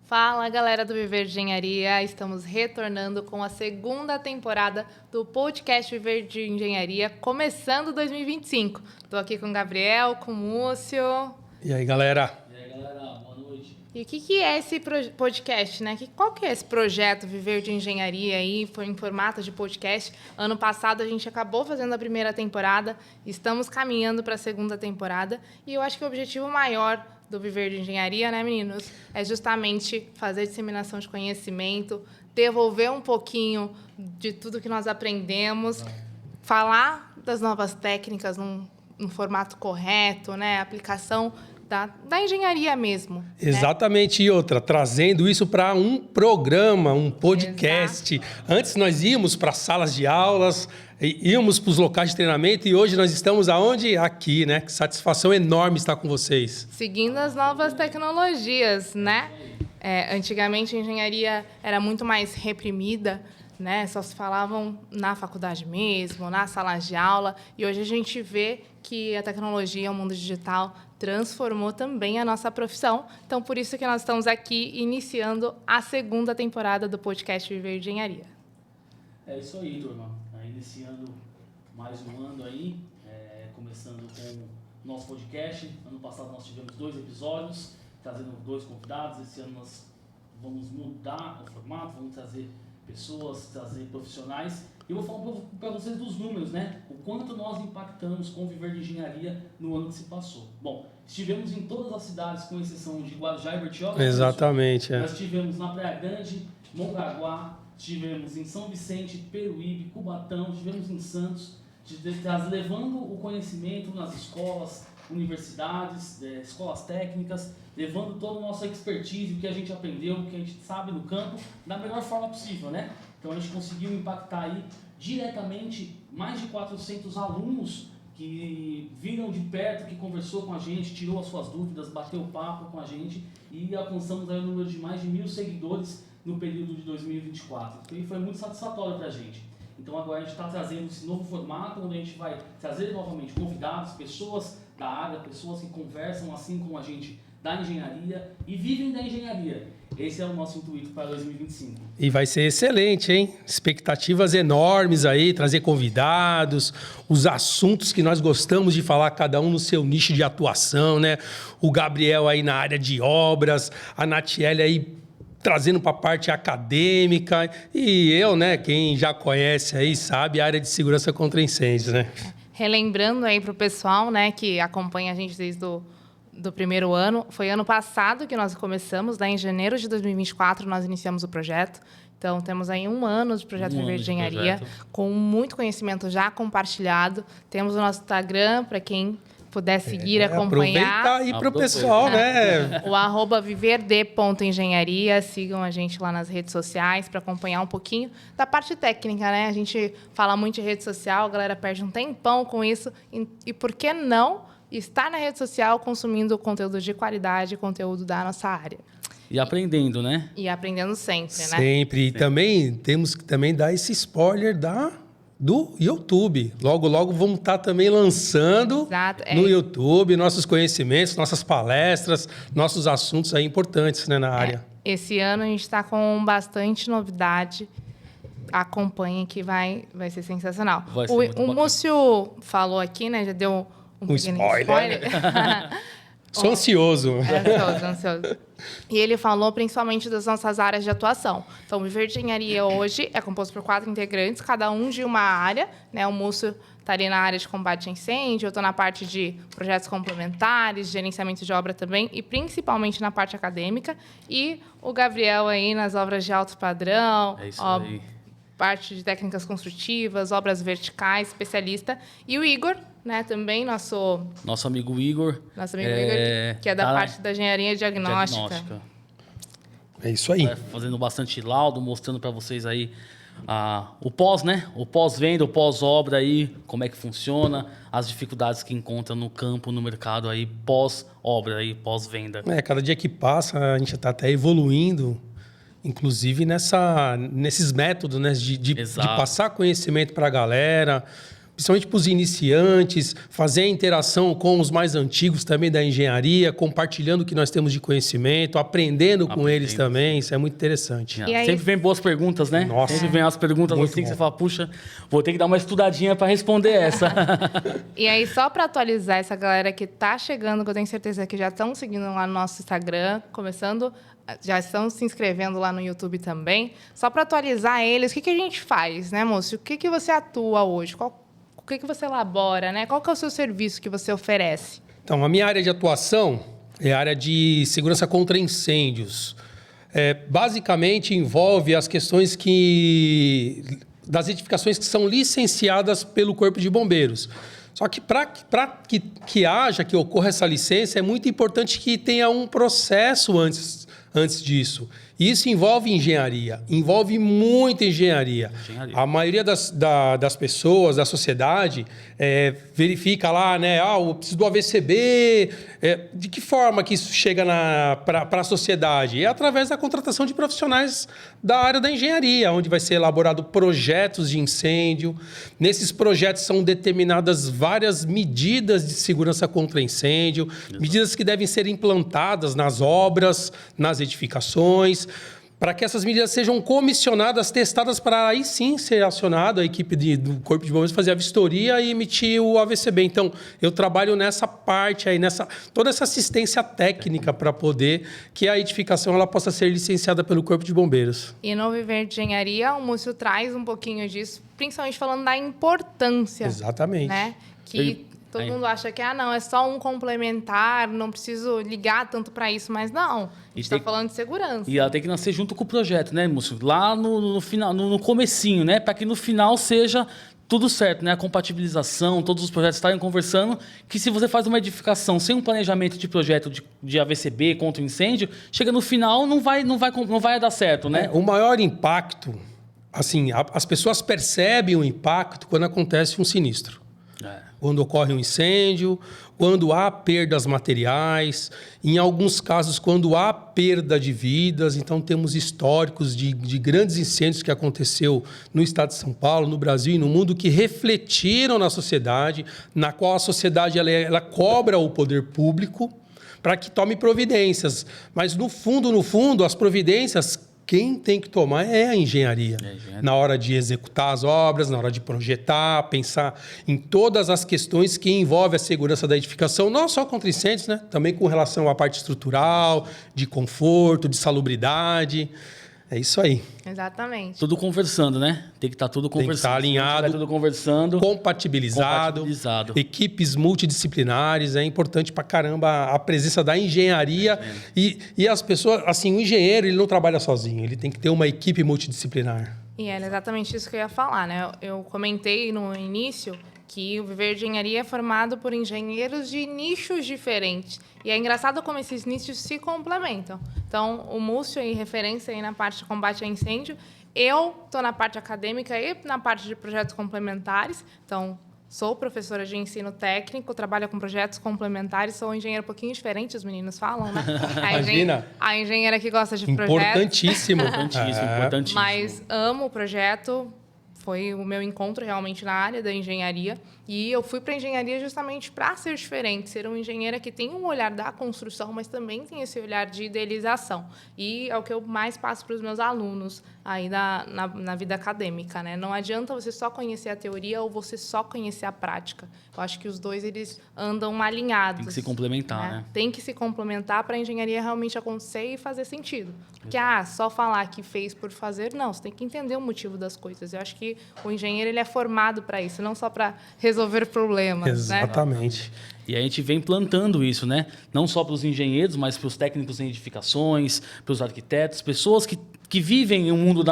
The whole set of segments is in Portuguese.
Fala, galera do Viver de Engenharia! Estamos retornando com a segunda temporada do podcast Viver de Engenharia, começando 2025. Estou aqui com o Gabriel, com o Múcio. E aí, galera? Boa noite. E o que é esse podcast, né? Qual que é esse projeto Viver de Engenharia aí? Foi em formato de podcast. Ano passado a gente acabou fazendo a primeira temporada, estamos caminhando para a segunda temporada. E eu acho que o objetivo maior do Viver de Engenharia, né, meninos? É justamente fazer disseminação de conhecimento, devolver um pouquinho de tudo que nós aprendemos, falar das novas técnicas num formato correto, né? Aplicação da engenharia mesmo. Exatamente, né? E outra, trazendo isso para um programa, um podcast. Exato. Antes nós íamos para salas de aulas, íamos para os locais de treinamento e hoje nós estamos aonde? Aqui, né? Que satisfação enorme estar com vocês. Seguindo as novas tecnologias, né? Antigamente a engenharia era muito mais reprimida, né? Só se falavam na faculdade mesmo, nas salas de aula. E hoje a gente vê que a tecnologia, o mundo digital, transformou também a nossa profissão. Então, por isso que nós estamos aqui iniciando a segunda temporada do podcast Viver de Engenharia. É isso aí, turma. Iniciando mais um ano aí, começando com o nosso podcast. Ano passado nós tivemos 2 episódios, trazendo 2 convidados. Esse ano nós vamos mudar o formato, vamos trazer pessoas, trazer profissionais. E eu vou falar para vocês dos números, né? O quanto nós impactamos com o Viver de Engenharia no ano que se passou. Bom, estivemos em todas as cidades, com exceção de Guarujá e Bertioga. Exatamente. Nós estivemos na Praia Grande, Mongaguá, estivemos em São Vicente, Peruíbe, Cubatão, estivemos em Santos, levando o conhecimento nas escolas, universidades, escolas técnicas, levando toda a nossa expertise, o que a gente aprendeu, o que a gente sabe no campo, da melhor forma possível, né? Então a gente conseguiu impactar aí diretamente mais de 400 alunos que viram de perto, que conversou com a gente, tirou as suas dúvidas, bateu papo com a gente e alcançamos aí o número de mais de 1.000 seguidores no período de 2024. E foi muito satisfatório para a gente. Então agora a gente está trazendo esse novo formato, onde a gente vai trazer novamente convidados, pessoas da área, pessoas que conversam assim como a gente da engenharia e vivem da engenharia. Esse é o nosso intuito para 2025. E vai ser excelente, hein? Expectativas enormes aí, trazer convidados, os assuntos que nós gostamos de falar, cada um no seu nicho de atuação, né? O Gabriel aí na área de obras, a Natiele aí trazendo para a parte acadêmica e eu, né? Quem já conhece aí sabe a área de segurança contra incêndios, né? Relembrando aí para o pessoal, né, que acompanha a gente desde do primeiro ano, foi ano passado que nós começamos, né, em janeiro de 2024 nós iniciamos o projeto. Então, temos aí 1 ano de projeto Viver de Engenharia, com muito conhecimento já compartilhado. Temos o nosso Instagram, para quem puder seguir, acompanhar. Aproveitar aí para o pessoal, né? O @viverd.engenharia. Sigam a gente lá nas redes sociais para acompanhar um pouquinho da parte técnica, né? A gente fala muito de rede social, a galera perde um tempão com isso. E por que não estar na rede social consumindo conteúdo de qualidade, conteúdo da nossa área? E aprendendo, né? E aprendendo sempre, né? Sempre. E também temos que também dar esse spoiler do YouTube. Logo, logo vamos estar também lançando no YouTube nossos conhecimentos, nossas palestras, nossos assuntos aí importantes, né, na área. Esse ano a gente está com bastante novidade. Acompanhem que vai ser sensacional. O Múcio falou aqui, né? Já deu um spoiler. Sou ansioso. Ansioso. E ele falou principalmente das nossas áreas de atuação. Então, o Viver de Engenharia hoje é composto por 4 integrantes, cada um de uma área, né? O Múcio está ali na área de combate a incêndio, eu estou na parte de projetos complementares, gerenciamento de obra também, e principalmente na parte acadêmica. E o Gabriel aí nas obras de alto padrão, parte de técnicas construtivas, obras verticais, especialista. E o Igor, né, também nosso amigo Igor. Nosso amigo Igor, que é da parte da engenharia diagnóstica. É isso aí. Fazendo bastante laudo, mostrando para vocês aí o pós, né? O pós-venda, o pós-obra aí, como é que funciona, as dificuldades que encontra no campo, no mercado aí, pós-obra aí, pós-venda. Cada dia que passa, a gente está até evoluindo, inclusive nesses métodos, né, de passar conhecimento para a galera, principalmente para os iniciantes, fazer a interação com os mais antigos também da engenharia, compartilhando o que nós temos de conhecimento, aprendendo com eles também. Isso é muito interessante. E aí... Sempre vem boas perguntas, né? Nossa. Sempre vem as perguntas muito assim que você fala, puxa, vou ter que dar uma estudadinha para responder essa. E aí, só para atualizar essa galera que está chegando, que eu tenho certeza que já estão seguindo lá no nosso Instagram, já estão se inscrevendo lá no YouTube também. Só para atualizar eles, o que a gente faz, né, moço? O que você atua hoje? O que você elabora, né? Qual que é o seu serviço que você oferece? Então, a minha área de atuação é a área de segurança contra incêndios. Basicamente, envolve as questões das edificações que são licenciadas pelo Corpo de Bombeiros. Só que para que ocorra essa licença, é muito importante que tenha um processo antes disso. Isso envolve engenharia, envolve muita engenharia. A maioria das pessoas, da sociedade, verifica lá, né? Eu preciso do AVCB. De que forma que isso chega para a sociedade? É através da contratação de profissionais da área da engenharia, onde vai ser elaborado projetos de incêndio. Nesses projetos são determinadas várias medidas de segurança contra incêndio, medidas que devem ser implantadas nas obras, nas edificações, para que essas medidas sejam comissionadas, testadas, para aí sim ser acionado a equipe do Corpo de Bombeiros fazer a vistoria e emitir o AVCB. Então, eu trabalho nessa parte aí, toda essa assistência técnica para poder que a edificação ela possa ser licenciada pelo Corpo de Bombeiros. E no Viver de Engenharia, o Múcio traz um pouquinho disso, principalmente falando da importância. Exatamente. Né? Que todo mundo acha que não, é só um complementar, não preciso ligar tanto para isso, mas não. A gente está falando de segurança. E ela tem que nascer junto com o projeto, né, Múcio? Lá no final, no comecinho, né? Para que no final seja tudo certo, né? A compatibilização, todos os projetos estarem conversando, que se você faz uma edificação sem um planejamento de projeto de AVCB contra o incêndio, chega no final, não vai dar certo, né? O maior impacto, assim, as pessoas percebem o impacto quando acontece um sinistro. Quando ocorre um incêndio, quando há perdas materiais, em alguns casos, quando há perda de vidas. Então, temos históricos de grandes incêndios que aconteceu no estado de São Paulo, no Brasil e no mundo, que refletiram na sociedade, na qual a sociedade ela cobra o poder público para que tome providências. Mas, no fundo, as providências, quem tem que tomar é a engenharia. Na hora de executar as obras, na hora de projetar, pensar em todas as questões que envolvem a segurança da edificação, não só contra incêndios, né? Também com relação à parte estrutural, de conforto, de salubridade. É isso aí. Exatamente. Tudo conversando, né? Tem que estar tudo conversando. Tem que estar alinhado, tudo conversando, compatibilizado. Equipes multidisciplinares. É importante pra caramba a presença da engenharia. E as pessoas, assim, o engenheiro, ele não trabalha sozinho. Ele tem que ter uma equipe multidisciplinar. E era exatamente isso que eu ia falar, né? Eu comentei no início que o Viver de Engenharia é formado por engenheiros de nichos diferentes. E é engraçado como esses nichos se complementam. Então, o Múcio é referência aí na parte de combate a incêndio. Eu estou na parte acadêmica e na parte de projetos complementares. Então, sou professora de ensino técnico, trabalho com projetos complementares, sou engenheira um pouquinho diferente, os meninos falam, né? Imagina. A engenheira que gosta de projetos. Importantíssimo. Importantíssimo. Mas amo o projeto. Foi o meu encontro realmente na área da engenharia. E eu fui para a engenharia justamente para ser diferente, ser uma engenheira que tem um olhar da construção, mas também tem esse olhar de idealização. E é o que eu mais passo para os meus alunos aí na vida acadêmica, né? Não adianta você só conhecer a teoria ou você só conhecer a prática. Eu acho que os dois eles andam alinhados. Tem que se complementar, né? Tem que se complementar para a engenharia realmente acontecer e fazer sentido. Porque, só falar que fez por fazer, não. Você tem que entender o motivo das coisas. Eu acho que o engenheiro ele é formado para isso, não só para resolver problemas. Exatamente. Né? E a gente vem plantando isso, né? Não só para os engenheiros, mas para os técnicos em edificações, para os arquitetos, pessoas que vivem o mundo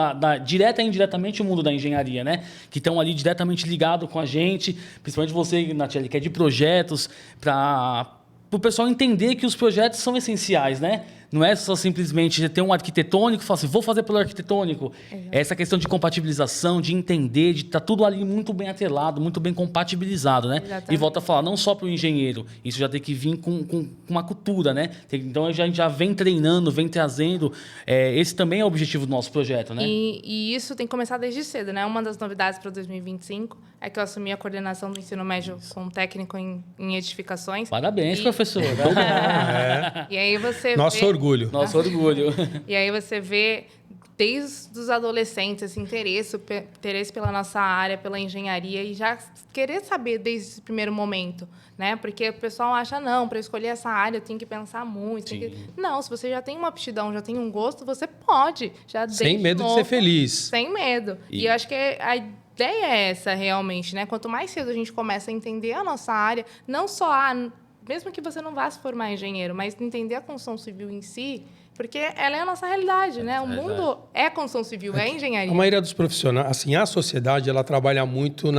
direta e indiretamente o mundo da engenharia, né? Que estão ali diretamente ligados com a gente, principalmente você, Natiele, que é de projetos, para o pessoal entender que os projetos são essenciais, né? Não é só simplesmente ter um arquitetônico e falar assim, vou fazer pelo arquitetônico. É essa questão de compatibilização, de entender, de estar tudo ali muito bem atrelado, muito bem compatibilizado, né? Exatamente. E volta a falar, não só para o engenheiro, isso já tem que vir com uma cultura, né? Então a gente já vem treinando, vem trazendo. Esse também é o objetivo do nosso projeto, né? E isso tem que começar desde cedo, né? Uma das novidades para 2025 é que eu assumi a coordenação do ensino médio com técnico em edificações. Parabéns, professor. E aí você Nosso orgulho. Nosso orgulho. E aí você vê, desde os adolescentes, esse interesse pela nossa área, pela engenharia, e já querer saber desde esse primeiro momento, né? Porque o pessoal acha, não, para escolher essa área eu tenho que pensar muito. Não, se você já tem uma aptidão, já tem um gosto, você pode. Sem medo de ser feliz. Sem medo. E eu acho que a ideia é essa, realmente, né? Quanto mais cedo a gente começa a entender a nossa área, não só mesmo que você não vá se formar engenheiro, mas entender a construção civil em si, porque ela é a nossa realidade, né? O mundo é construção civil, é engenharia. A maioria dos profissionais, assim, a sociedade, ela trabalha muito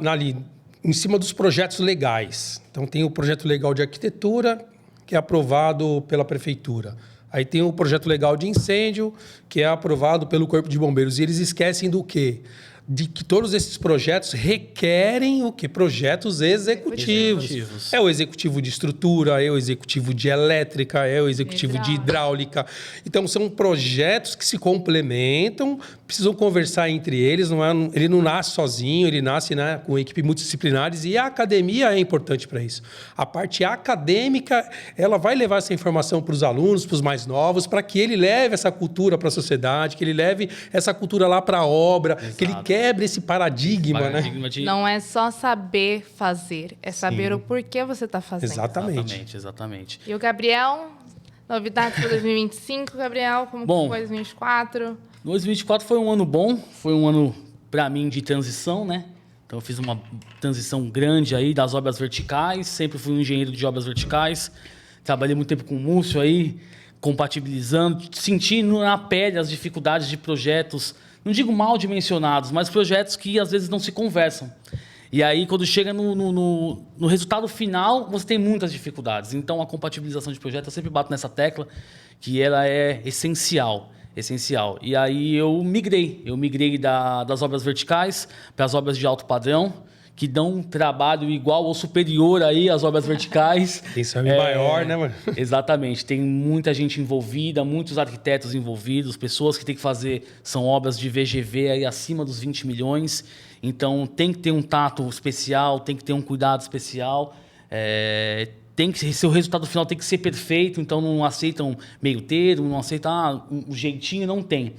ali, em cima dos projetos legais. Então, tem o projeto legal de arquitetura, que é aprovado pela prefeitura. Aí tem o projeto legal de incêndio, que é aprovado pelo Corpo de Bombeiros. E eles esquecem do quê? De que todos esses projetos requerem o quê? Projetos executivos. É o executivo de estrutura, é o executivo de elétrica, é o executivo de hidráulica. Então, são projetos que se complementam, precisam conversar entre eles. Ele não nasce sozinho, ele nasce, né, com equipe multidisciplinares, e a academia é importante para isso. A parte acadêmica, ela vai levar essa informação para os alunos, para os mais novos, para que ele leve essa cultura para a sociedade, que ele leve essa cultura lá para a obra, que ele quebre esse paradigma, né? Não é só saber fazer, é saber o porquê você está fazendo. Exatamente. E o Gabriel, novidades para 2025, Gabriel, como foi 2024? 2024 foi um ano bom, foi um ano, para mim, de transição, né? Então, eu fiz uma transição grande aí das obras verticais, sempre fui um engenheiro de obras verticais, trabalhei muito tempo com o Múcio aí, compatibilizando, sentindo na pele as dificuldades de projetos, não digo mal dimensionados, mas projetos que às vezes não se conversam. E aí, quando chega no resultado final, você tem muitas dificuldades. Então, a compatibilização de projetos, eu sempre bato nessa tecla, que ela é essencial. E aí, eu migrei das obras verticais para as obras de alto padrão, que dão um trabalho igual ou superior aí às obras verticais. Isso é maior, né, mano? Exatamente. Tem muita gente envolvida, muitos arquitetos envolvidos, pessoas que têm que fazer, são obras de VGV aí acima dos 20 milhões. Então, tem que ter um tato especial, tem que ter um cuidado especial. Seu resultado final tem que ser perfeito, então não aceitam meio termo, não aceitam um jeitinho, não tem.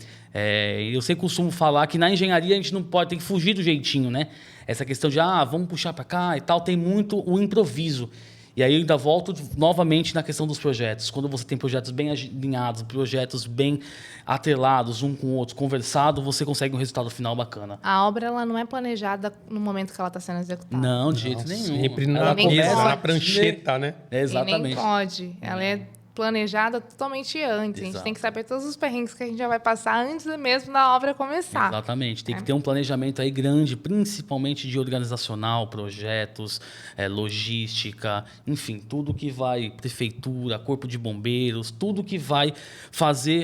Eu sempre costumo falar que na engenharia a gente não pode, tem que fugir do jeitinho, né? Essa questão de, vamos puxar para cá e tal, tem muito o improviso. E aí eu ainda volto novamente na questão dos projetos. Quando você tem projetos bem alinhados, projetos bem atrelados, um com o outro, conversado, você consegue um resultado final bacana. A obra ela não é planejada no momento que ela está sendo executada. Não, de jeito nenhum. Sempre na prancheta, né? Exatamente. E nem pode. Ela é planejada totalmente antes. Exato. A gente tem que saber todos os perrengues que a gente já vai passar antes mesmo da obra começar. Exatamente. Tem que ter um planejamento aí grande, principalmente de organizacional, projetos, logística, enfim, tudo que vai, prefeitura, corpo de bombeiros, tudo que vai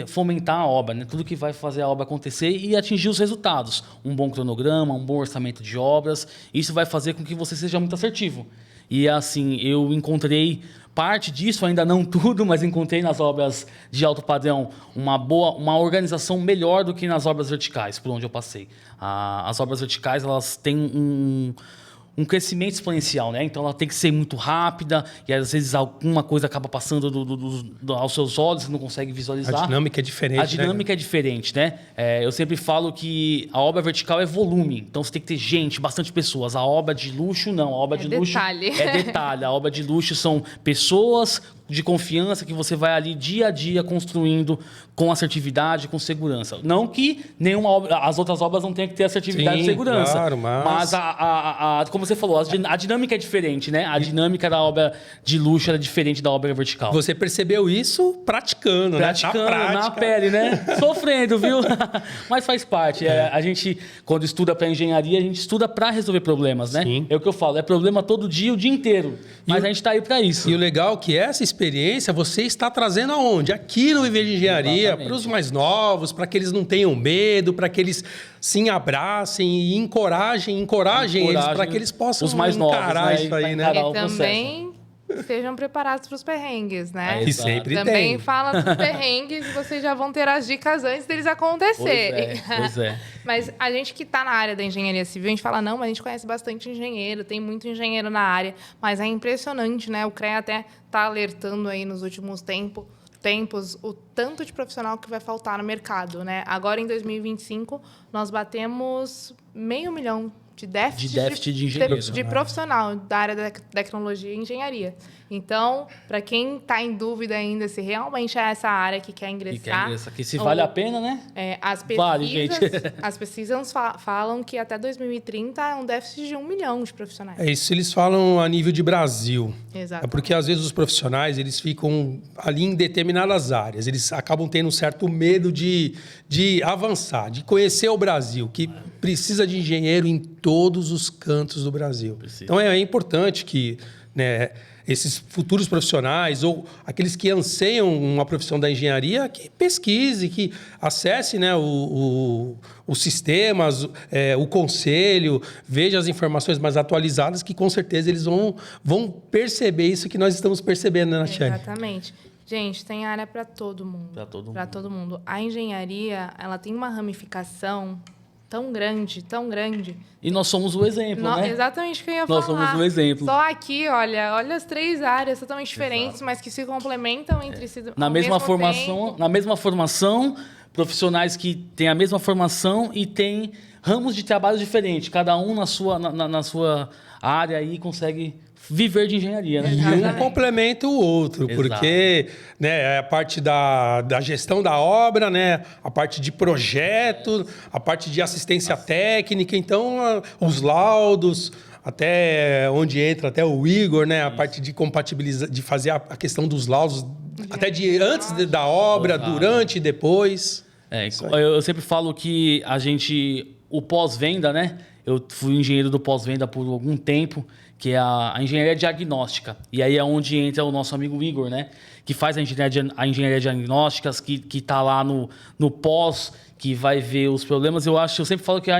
fomentar a obra, né? Tudo que vai fazer a obra acontecer e atingir os resultados. Um bom cronograma, um bom orçamento de obras. Isso vai fazer com que você seja muito assertivo. E assim, eu encontrei parte disso, ainda não tudo, mas encontrei nas obras de alto padrão uma organização melhor do que nas obras verticais, por onde eu passei. As obras verticais, elas têm um crescimento exponencial, né? Então ela tem que ser muito rápida e às vezes alguma coisa acaba passando aos seus olhos, você não consegue visualizar. A dinâmica é diferente. A dinâmica é diferente, né? Eu sempre falo que a obra vertical é volume, então você tem que ter gente, bastante pessoas. A obra de luxo, não. A obra de luxo é detalhe. A obra de luxo são pessoas de confiança que você vai ali dia a dia construindo com assertividade, com segurança. Não que as outras obras não tenham que ter assertividade e segurança. Claro, mas como você falou, a dinâmica é diferente, né? A dinâmica da obra de luxo é diferente da obra vertical. Você percebeu isso praticando, né? Na pele, né? Sofrendo, viu? Mas faz parte. A gente, quando estuda para engenharia, a gente estuda para resolver problemas, né? Sim. É o que eu falo, é problema todo dia, o dia inteiro. Mas a gente está aí para isso. E o legal é que essa experiência experiência você está trazendo aonde? Aqui no Viver de Engenharia, para os mais novos, para que eles não tenham medo, para que eles se abracem e encorajem eles, para que eles possam os mais novos, encarar isso aí, né? E também estejam preparados para os perrengues, né? Que sempre também tem. fala dos perrengues e vocês já vão ter as dicas antes deles acontecerem. Pois é. Mas a gente que está na área da engenharia civil, a gente fala, não, mas a gente conhece bastante engenheiro, tem muito engenheiro na área, mas é impressionante, né? O CREA até está alertando aí nos últimos tempos o tanto de profissional que vai faltar no mercado, né? Agora, em 2025, nós batemos 500 mil de déficit de engenheiro. De profissional da área da tecnologia e engenharia. Então, para quem está em dúvida ainda se realmente é essa área que quer ingressar... Que se vale a pena, né? As pesquisas, vale, gente. As pesquisas falam que até 2030 é um déficit de 1 milhão de profissionais. É isso, eles falam a nível de Brasil. Exato. É porque, às vezes, os profissionais eles ficam ali em determinadas áreas. Eles acabam tendo um certo medo de avançar, de conhecer o Brasil, que precisa de engenheiro em todos os cantos do Brasil. Precisa. Então, é importante que, né, esses futuros profissionais ou aqueles que anseiam uma profissão da engenharia, que pesquise, que acesse, né, os sistemas, o conselho, veja as informações mais atualizadas, que com certeza eles vão perceber isso que nós estamos percebendo, né, Natiane? Exatamente. Gente, tem área para todo mundo. Para todo mundo. A engenharia, ela tem uma ramificação tão grande. E nós somos o exemplo, né? Exatamente o que eu ia nós falar. Nós somos o exemplo. Só aqui, olha as 3 áreas totalmente diferentes, mas que se complementam entre si. Na mesma formação, profissionais que têm a mesma formação e têm ramos de trabalho diferentes. Cada um na sua área aí consegue viver de engenharia, né? E um complementa o outro, porque, né, a parte da gestão da obra, né, a parte de projeto, a parte de assistência técnica, então os laudos, até onde entra até o Igor, né, a parte de compatibilizar, de fazer a questão dos laudos, até de antes da obra, durante e depois. Eu sempre falo que o pós-venda, né? Eu fui engenheiro do pós-venda por algum tempo, que é a engenharia diagnóstica. E aí é onde entra o nosso amigo Igor, né? Que faz a engenharia diagnóstica, que está lá no pós, que vai ver os problemas. Eu sempre falo que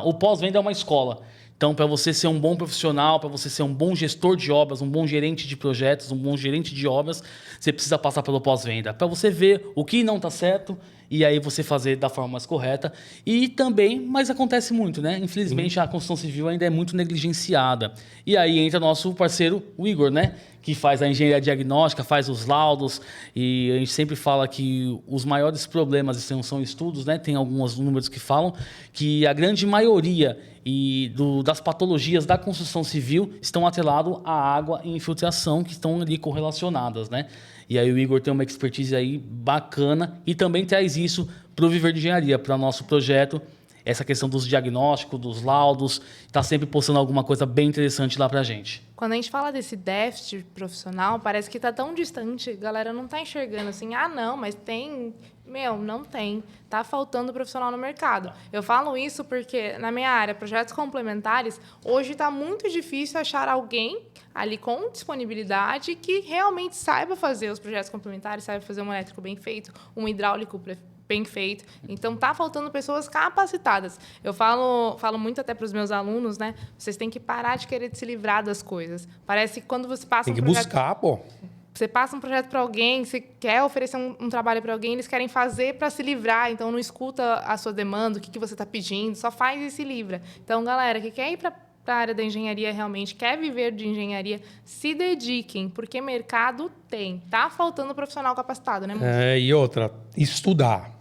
o pós-venda é uma escola. Então, para você ser um bom profissional, para você ser um bom gestor de obras, um bom gerente de projetos, um bom gerente de obras, você precisa passar pelo pós-venda. Para você ver o que não está certo e aí você fazer da forma mais correta. E também, mas acontece muito, né? Infelizmente, a construção civil ainda é muito negligenciada. E aí entra nosso parceiro, o Igor, né? Que faz a engenharia diagnóstica, faz os laudos. E a gente sempre fala que os maiores problemas são estudos, né? Tem alguns números que falam que a grande maioria das patologias da construção civil estão atreladas à água e infiltração, que estão ali correlacionadas, né? E aí o Igor tem uma expertise aí bacana e também traz isso para o Viver de Engenharia, para o nosso projeto, essa questão dos diagnósticos, dos laudos, está sempre postando alguma coisa bem interessante lá para a gente. Quando a gente fala desse déficit profissional, parece que está tão distante, a galera não está enxergando assim, não, mas tem... não tem. Está faltando profissional no mercado. Eu falo isso porque, na minha área, projetos complementares, hoje está muito difícil achar alguém ali com disponibilidade que realmente saiba fazer os projetos complementares, saiba fazer um elétrico bem feito, um hidráulico bem feito. Então, está faltando pessoas capacitadas. Eu falo muito até para os meus alunos, né? Vocês têm que parar de querer se livrar das coisas. Parece que quando você passa Tem que buscar, pô. Você passa um projeto para alguém, você quer oferecer um trabalho para alguém, eles querem fazer para se livrar, então não escuta a sua demanda, o que você está pedindo, só faz e se livra. Então, galera, que quer ir para a área da engenharia realmente, quer viver de engenharia, se dediquem, porque mercado tem. Tá faltando profissional capacitado, né, moço? E outra, estudar.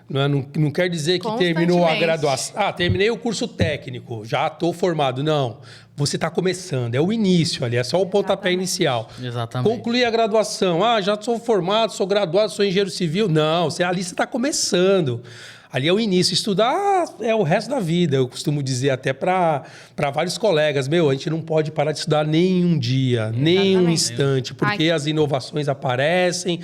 Não quer dizer que terminou a graduação. Terminei o curso técnico, já estou formado. Não, você está começando, é o início ali, é só o pontapé inicial. Exatamente. Concluir a graduação, já sou formado, sou graduado, sou engenheiro civil. Não, ali você está começando. Ali é o início. Estudar é o resto da vida. Eu costumo dizer até para vários colegas, a gente não pode parar de estudar nem um dia, nem um instante, porque as inovações aparecem,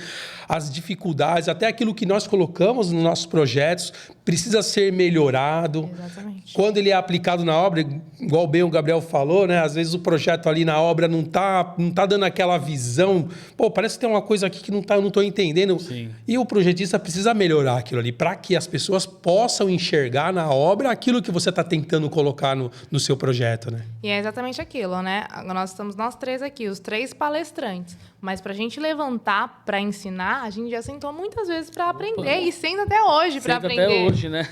as dificuldades, até aquilo que nós colocamos nos nossos projetos, precisa ser melhorado. Exatamente. Quando ele é aplicado na obra, igual bem o Gabriel falou, né? Às vezes o projeto ali na obra não tá dando aquela visão. Pô, parece que tem uma coisa aqui que eu não estou entendendo. Sim. E o projetista precisa melhorar aquilo ali para que as pessoas possam enxergar na obra aquilo que você está tentando colocar no seu projeto, né? E é exatamente aquilo, né? Nós estamos nós 3 aqui, os 3 palestrantes. Mas para a gente levantar, para ensinar, a gente já sentou muitas vezes para aprender e senta até hoje para aprender. Até hoje, né?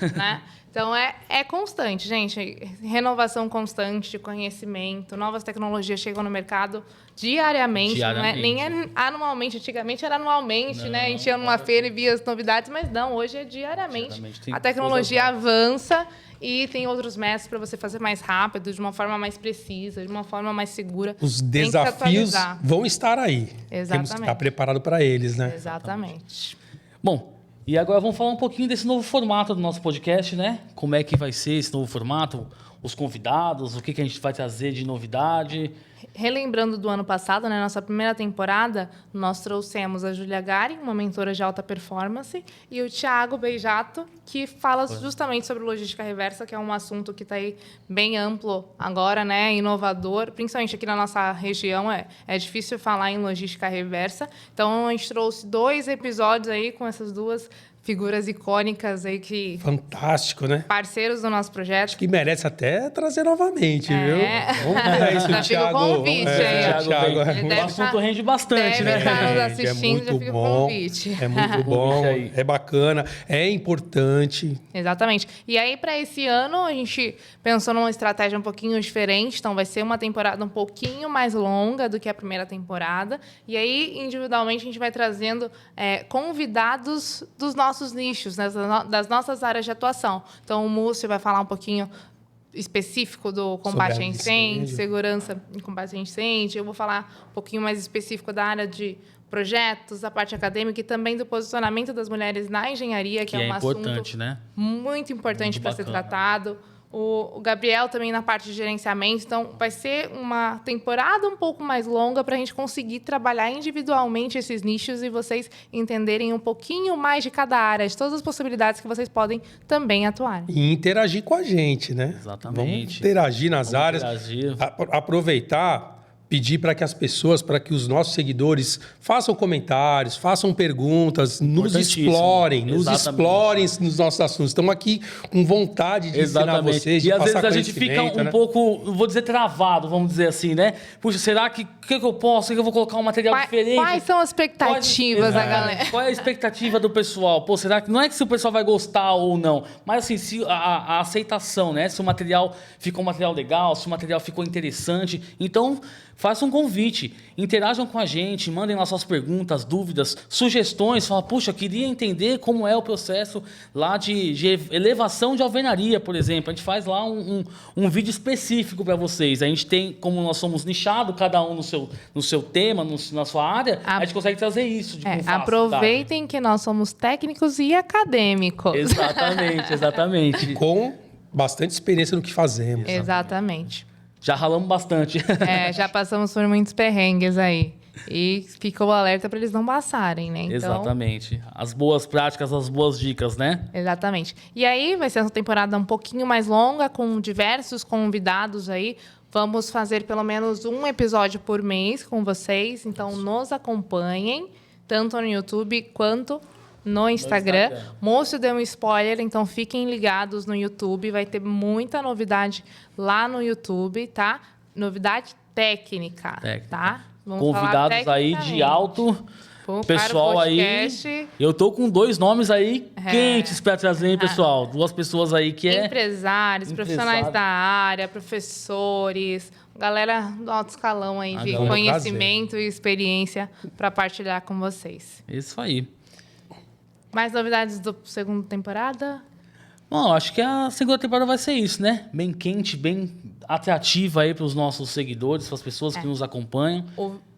Então, é constante, gente. Renovação constante de conhecimento. Novas tecnologias chegam no mercado diariamente. Não é, nem anualmente. Antigamente era anualmente, né? A gente ia numa feira e via as novidades, mas não, hoje é diariamente. A tecnologia avança e tem outros métodos para você fazer mais rápido, de uma forma mais precisa, de uma forma mais segura. Os desafios vão estar aí. Exatamente. Temos que estar preparados para eles, né? Exatamente. Bom, e agora vamos falar um pouquinho desse novo formato do nosso podcast, né? Como é que vai ser esse novo formato, os convidados, o que a gente vai trazer de novidade. Relembrando do ano passado, né, nossa primeira temporada, nós trouxemos a Júlia Gari, uma mentora de alta performance, e o Thiago Beijato, que fala justamente sobre logística reversa, que é um assunto que está aí bem amplo agora, né, inovador, principalmente aqui na nossa região, é difícil falar em logística reversa. Então, a gente trouxe 2 episódios aí com essas 2 figuras icônicas aí que... Fantástico, né? Parceiros do nosso projeto. Acho que merece até trazer novamente, viu? Vamos ver aí se o Thiago... o convite aí. Thiago, o assunto rende bastante, deve né? estar nos assistindo, já fica o convite. É muito bom, é bacana, é importante. Exatamente. E aí, para esse ano, a gente pensou numa estratégia um pouquinho diferente. Então, vai ser uma temporada um pouquinho mais longa do que a primeira temporada. E aí, individualmente, a gente vai trazendo convidados dos nossos nichos, né, das nossas áreas de atuação. Então, o Múcio vai falar um pouquinho específico do combate a incêndio, segurança em combate a incêndio. Eu vou falar um pouquinho mais específico da área de projetos, da parte acadêmica e também do posicionamento das mulheres na engenharia, que é um importante, assunto né? muito importante para ser tratado. O Gabriel também na parte de gerenciamento. Então, vai ser uma temporada um pouco mais longa para a gente conseguir trabalhar individualmente esses nichos e vocês entenderem um pouquinho mais de cada área, de todas as possibilidades que vocês podem também atuar. E interagir com a gente, né? Exatamente. Vamos interagir nas áreas. Aproveitar, pedir para que as pessoas, para que os nossos seguidores façam comentários, façam perguntas, nos explorem nos nossos assuntos. Estamos aqui com vontade de ensinar vocês, de e às passar vezes a gente fica um pouco, vou dizer, travado, vamos dizer assim, né? Puxa, será que eu posso? Que eu vou colocar um material diferente? Quais são as expectativas da galera? Qual é a expectativa do pessoal? Pô, será que... Não é que se o pessoal vai gostar ou não, mas assim, se a aceitação, né? Se o material ficou um material legal, se o material ficou interessante. Então, façam um convite, interajam com a gente, mandem lá suas perguntas, dúvidas, sugestões. Fala, puxa, queria entender como é o processo lá de elevação de alvenaria, por exemplo. A gente faz lá um vídeo específico para vocês. A gente tem, como nós somos nichados, cada um no seu tema, na sua área, a gente consegue trazer isso de aproveitem que nós somos técnicos e acadêmicos. Exatamente. Com bastante experiência no que fazemos. Exatamente. Já ralamos bastante. Já passamos por muitos perrengues aí. E ficou o alerta para eles não passarem, né? Então, exatamente. As boas práticas, as boas dicas, né? Exatamente. E aí vai ser uma temporada um pouquinho mais longa, com diversos convidados aí. Vamos fazer pelo menos um episódio por mês com vocês. Então, nos acompanhem, tanto no YouTube quanto no Instagram. Múcio deu um spoiler, então fiquem ligados no YouTube. Vai ter muita novidade lá no YouTube, tá? Novidade técnica. tá? Vamos convidados aí de alto... Pessoal aí, eu tô com 2 nomes aí quentes para trazer, hein, pessoal? 2 pessoas aí que empresários, profissionais da área, professores, galera do alto escalão aí de conhecimento e experiência para partilhar com vocês. Isso aí. Mais novidades da segunda temporada? Bom, acho que a segunda temporada vai ser isso, né? Bem quente, bem atrativa aí para os nossos seguidores, para as pessoas que nos acompanham.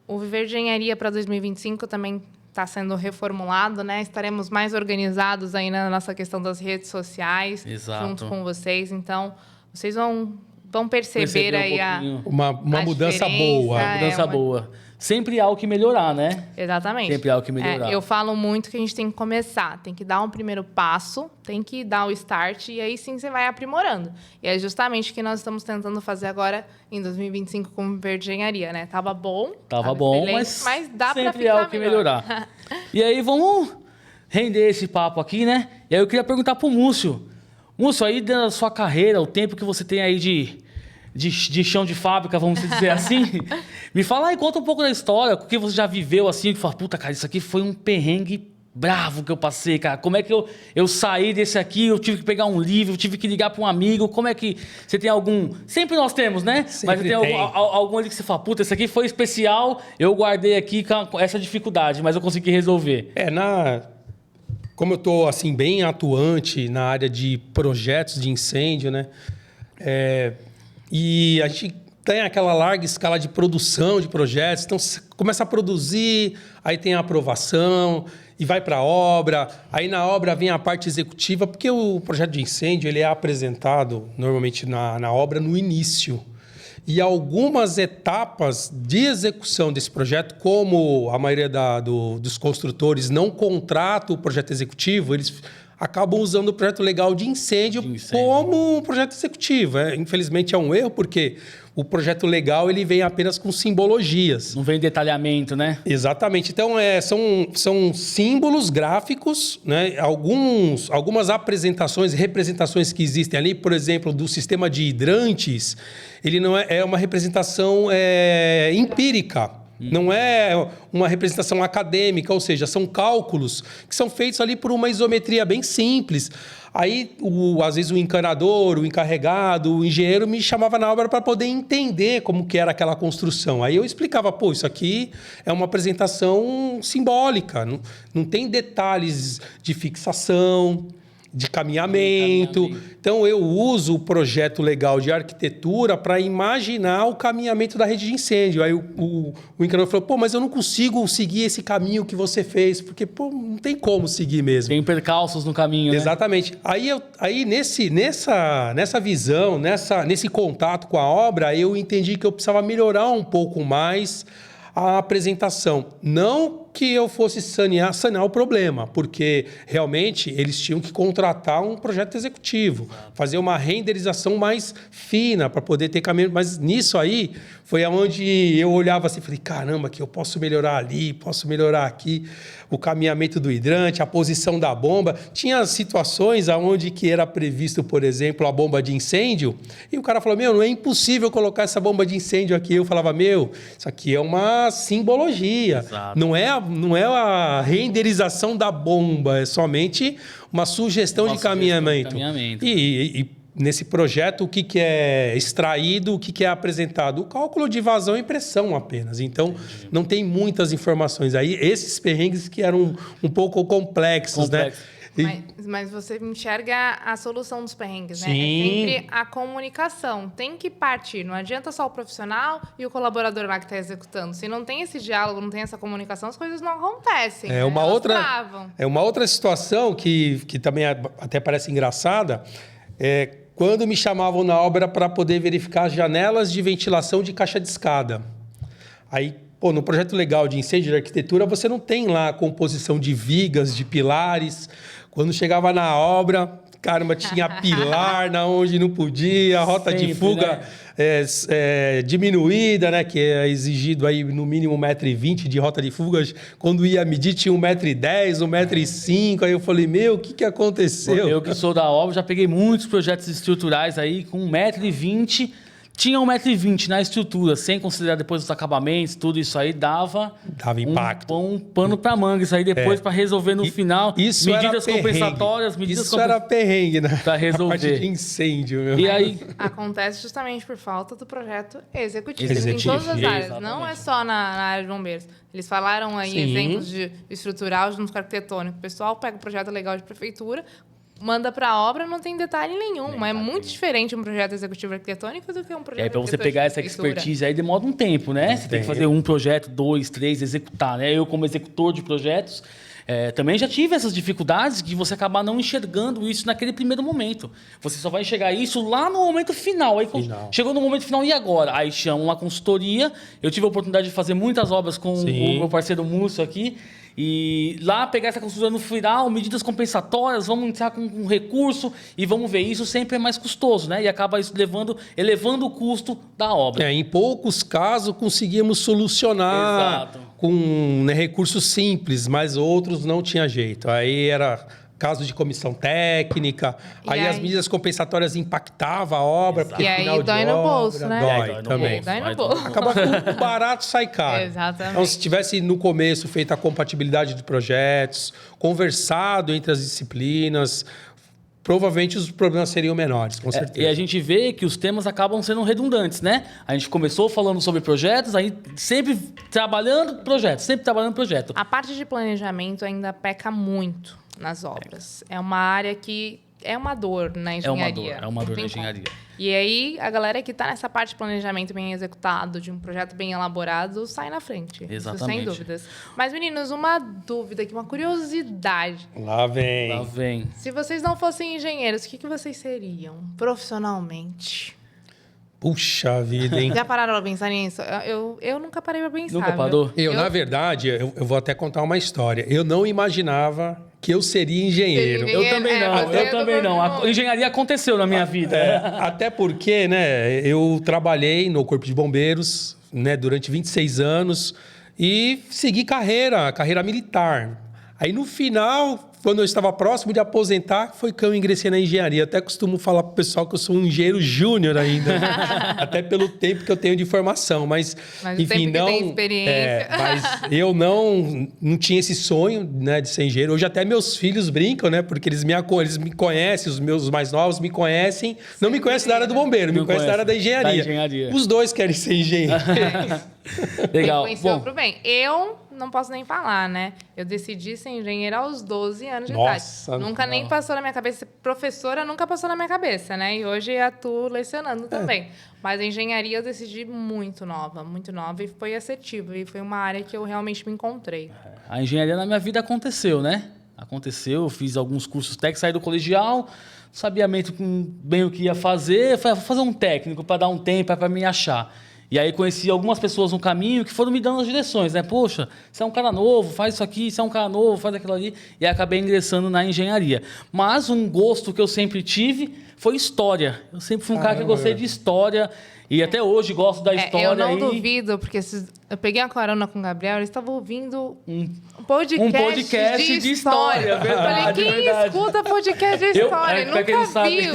O Viver de Engenharia para 2025 também está sendo reformulado, né? Estaremos mais organizados aí na nossa questão das redes sociais, junto com vocês. Então, vocês vão vão perceber aí uma mudança boa. Uma mudança boa. Sempre há o que melhorar, né? Exatamente. Sempre há o que melhorar. Eu falo muito que a gente tem que começar, tem que dar um primeiro passo, tem que dar o start e aí sim você vai aprimorando. E é justamente o que nós estamos tentando fazer agora em 2025 com o Verde Engenharia, né? Tava bom, mas dá para sempre há o que melhorar. E aí vamos render esse papo aqui, né? E aí eu queria perguntar pro Múcio. Múcio, aí da sua carreira, o tempo que você tem aí de chão de fábrica, vamos dizer assim, me fala aí, conta um pouco da história, o que você já viveu assim, que fala, puta, cara, isso aqui foi um perrengue bravo que eu passei, cara. Como é que eu saí desse aqui, eu tive que pegar um livro, eu tive que ligar para um amigo, como é que você tem algum... Sempre nós temos, né? Sempre mas tem algum ali que você fala, puta, esse aqui foi especial, eu guardei aqui com essa dificuldade, mas eu consegui resolver. Como eu estou assim, bem atuante na área de projetos de incêndio, né? E a gente tem aquela larga escala de produção de projetos. Então, você começa a produzir, aí tem a aprovação e vai para a obra. Aí, na obra, vem a parte executiva, porque o projeto de incêndio ele é apresentado, normalmente, na obra no início. E algumas etapas de execução desse projeto, como a maioria dos construtores não contrata o projeto executivo, eles acabam usando o projeto legal de incêndio como um projeto executivo. Infelizmente é um erro, porque o projeto legal ele vem apenas com simbologias. Não vem detalhamento, né? Exatamente. Então, são símbolos gráficos, né? Algumas apresentações, representações que existem ali, por exemplo, do sistema de hidrantes, ele não é uma representação empírica. Não é uma representação acadêmica, ou seja, são cálculos que são feitos ali por uma isometria bem simples. Aí, às vezes, o encanador, o encarregado, o engenheiro me chamava na obra para poder entender como que era aquela construção. Aí eu explicava, isso aqui é uma apresentação simbólica, não tem detalhes de fixação, de caminhamento. Então, eu uso o projeto legal de arquitetura para imaginar o caminhamento da rede de incêndio. Aí o encanador falou, mas eu não consigo seguir esse caminho que você fez, porque não tem como seguir mesmo. Tem percalços no caminho, né? Exatamente. Aí nessa visão, nesse contato com a obra, eu entendi que eu precisava melhorar um pouco mais a apresentação. Não que eu fosse sanear o problema, porque realmente eles tinham que contratar um projeto executivo, fazer uma renderização mais fina para poder ter caminho. Mas nisso aí foi onde eu olhava assim e falei, caramba, que eu posso melhorar ali, posso melhorar aqui, o caminhamento do hidrante, a posição da bomba. Tinha situações onde que era previsto, por exemplo, a bomba de incêndio, e o cara falou, não é impossível colocar essa bomba de incêndio aqui. Eu falava, isso aqui é uma simbologia. Exato. Não é a renderização da bomba, é somente uma sugestão de caminhamento. E nesse projeto, o que é extraído, o que é apresentado? O cálculo de vazão e pressão apenas. Então, não tem muitas informações. Aí, esses perrengues que eram um pouco complexos, né? Mas você enxerga a solução dos perrengues, né? Sim. É sempre a comunicação. Tem que partir. Não adianta só o profissional e o colaborador lá que está executando. Se não tem esse diálogo, não tem essa comunicação, as coisas não acontecem. É uma outra situação que também até parece engraçada. Quando me chamavam na obra para poder verificar as janelas de ventilação de caixa de escada. Aí, no projeto legal de incêndio de arquitetura, você não tem lá a composição de vigas, de pilares. Quando chegava na obra, caramba, tinha pilar na onde não podia, a rota de fuga, né? Diminuída, né? Que é exigido aí no mínimo 1,20 m de rota de fuga. Quando ia medir, tinha 1,10 m, 1,05 m. Aí eu falei, o que aconteceu? Eu que sou da obra, já peguei muitos projetos estruturais aí com 1,20 m. Tinha 1,20 m na estrutura, sem considerar depois os acabamentos, tudo isso aí dava impacto. Um pano para manga. Isso aí depois para resolver no final. Isso medidas compensatórias, era perrengue, né? Para resolver. A parte de incêndio, meu. E aí acontece justamente por falta do projeto executivo. Em todas as áreas, exatamente. Não é só na área de bombeiros. Eles falaram aí exemplos de estrutural, junto com arquitetônico. O pessoal pega o projeto legal de prefeitura, manda para a obra, não tem detalhe nenhum. Mas é muito diferente um projeto executivo arquitetônico do que um projeto. E aí, para você pegar essa expertise aí, demora um tempo, né? Você tem que fazer um projeto, 2, 3, executar, né? Eu, como executor de projetos, Também já tive essas dificuldades de você acabar não enxergando isso naquele primeiro momento. Você só vai enxergar isso lá no momento final. Aí, chegou no momento final, e agora? Aí chamam uma consultoria. Eu tive a oportunidade de fazer muitas obras com o meu parceiro Múcio aqui. E lá pegar essa consultoria no final, medidas compensatórias, vamos iniciar com um recurso e vamos ver. Isso sempre é mais custoso, né? E acaba isso elevando o custo da obra. Em poucos casos conseguíamos solucionar com recursos simples, mas outros não tinha jeito. Aí era caso de comissão técnica, aí as medidas compensatórias impactavam a obra. Porque e aí dói no bolso, né? Dói também. Dói no bolso. Acaba com o barato sai caro. Exatamente. Então, se tivesse no começo feito a compatibilidade de projetos, conversado entre as disciplinas, provavelmente os problemas seriam menores, com certeza. E a gente vê que os temas acabam sendo redundantes, né? A gente começou falando sobre projetos, aí sempre trabalhando projeto. A parte de planejamento ainda peca muito nas obras. É uma área que é uma dor na engenharia. É uma dor na engenharia. E aí, a galera que está nessa parte de planejamento bem executado, de um projeto bem elaborado, sai na frente. Exatamente. Isso, sem dúvidas. Mas, meninos, uma dúvida aqui, uma curiosidade. Lá vem. Se vocês não fossem engenheiros, o que vocês seriam profissionalmente? Puxa vida, hein? Já pararam pra pensar nisso? Eu nunca parei pra pensar. Nunca parou? Na verdade, eu vou até contar uma história. Eu não imaginava que eu seria engenheiro. Eu também não. A engenharia aconteceu na minha vida. Até porque, né, eu trabalhei no Corpo de Bombeiros, né, durante 26 anos e segui carreira militar. Aí, no final, quando eu estava próximo de aposentar, foi que eu ingressei na engenharia. Até costumo falar para o pessoal que eu sou um engenheiro júnior ainda. Até pelo tempo que eu tenho de formação. Mas enfim, não... tem experiência. Mas eu não tinha esse sonho, né, de ser engenheiro. Hoje até meus filhos brincam, né? Porque eles me conhecem, os meus mais novos me conhecem. Não me conhecem da área do bombeiro, me conhecem da área da engenharia. Os dois querem ser engenheiros. Legal. Bom, pro bem. Eu não posso nem falar, né? Eu decidi ser engenheira aos 12 anos de idade. Nunca nem passou na minha cabeça. Professora nunca passou na minha cabeça, né? E hoje atuo lecionando também. Mas a engenharia eu decidi muito nova e foi assertiva. E foi uma área que eu realmente me encontrei. A engenharia na minha vida aconteceu, né? Aconteceu, eu fiz alguns cursos técnicos, saí do colegial, sabia bem o que ia fazer, vou fazer um técnico para dar um tempo, para me achar. E aí conheci algumas pessoas no caminho que foram me dando as direções, né? Poxa, você é um cara novo, faz isso aqui, você é um cara novo, faz aquilo ali. E aí acabei ingressando na engenharia. Mas um gosto que eu sempre tive foi história. Eu sempre fui um cara que gostei de história. E até hoje gosto da história. Eu não duvido, porque eu peguei a carona com o Gabriel, eles estavam ouvindo um podcast de história. Verdade, eu falei, quem escuta podcast de história? Nunca viu.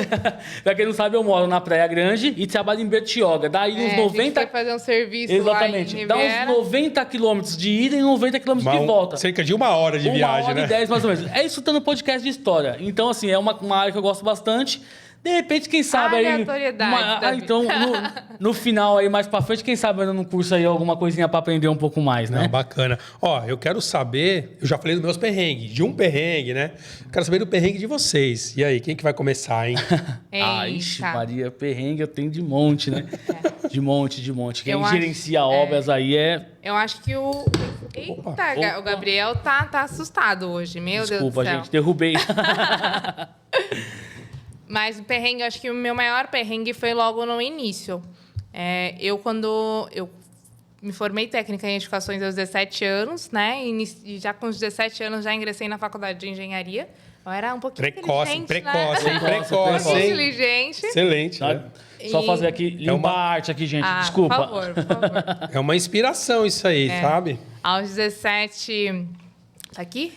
Pra quem não sabe, eu moro na Praia Grande e trabalho em Bertioga. Daí uns 90... A gente foi fazer um serviço Exatamente. lá em Dá uns 90 quilômetros de ida e 90 quilômetros de volta. Cerca de 1 hora de viagem, né? 1 hora e 10, mais ou menos. É escutando podcast de história. Então, assim, é uma área que eu gosto bastante. De repente, quem sabe aí... Então, no final aí, mais pra frente, quem sabe ainda no curso aí alguma coisinha pra aprender um pouco mais, né? Não, bacana. Ó, eu quero saber... Eu já falei dos meus perrengues. De um perrengue, né? Quero saber do perrengue de vocês. E aí, quem que vai começar, hein? Ixi, Maria, perrengue eu tenho de monte, né? De monte. Quem gerencia obras aí é... Eu acho que o Gabriel tá assustado hoje. Meu Deus do céu. Desculpa, gente. Derrubei. Mas o perrengue, eu acho que o meu maior perrengue foi logo no início. Quando eu me formei técnica em edificações aos 17 anos, né? E já com os 17 anos já ingressei na faculdade de engenharia. Eu era um pouquinho precoce, inteligente. Excelente. Né? Só fazer aqui, limpa a arte aqui, gente. Desculpa. Por favor. É uma inspiração isso aí, sabe? Aos 17... Aqui?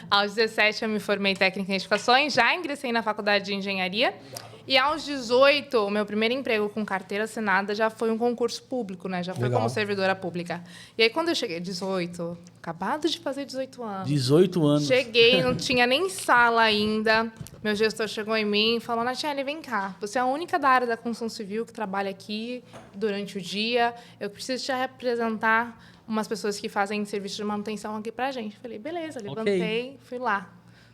Aos 17 eu me formei técnica em edificações, já ingressei na faculdade de engenharia e aos 18 o meu primeiro emprego com carteira assinada já foi um concurso público, né? Já foi como servidora pública. E aí quando eu cheguei, 18, acabado de fazer 18 anos. 18 anos. Cheguei, não tinha nem sala ainda. Meu gestor chegou em mim e falou: Natiele, vem cá, você é a única da área da construção civil que trabalha aqui durante o dia. Eu preciso te representar umas pessoas que fazem serviço de manutenção aqui pra gente. Falei, beleza, levantei, fui lá.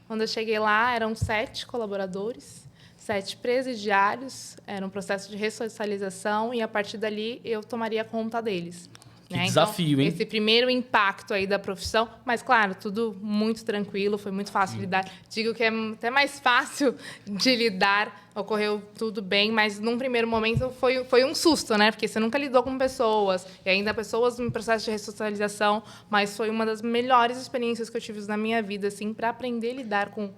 Quando eu cheguei lá, eram 7 colaboradores, 7 presidiários, era um processo de ressocialização e, a partir dali, eu tomaria conta deles. Que desafio, então, hein? Esse primeiro impacto aí da profissão, mas claro, tudo muito tranquilo, foi muito fácil de lidar. Digo que é até mais fácil de lidar, ocorreu tudo bem, mas num primeiro momento foi um susto, né? Porque você nunca lidou com pessoas, e ainda pessoas em processo de ressocialização, mas foi uma das melhores experiências que eu tive na minha vida, assim, para aprender a lidar com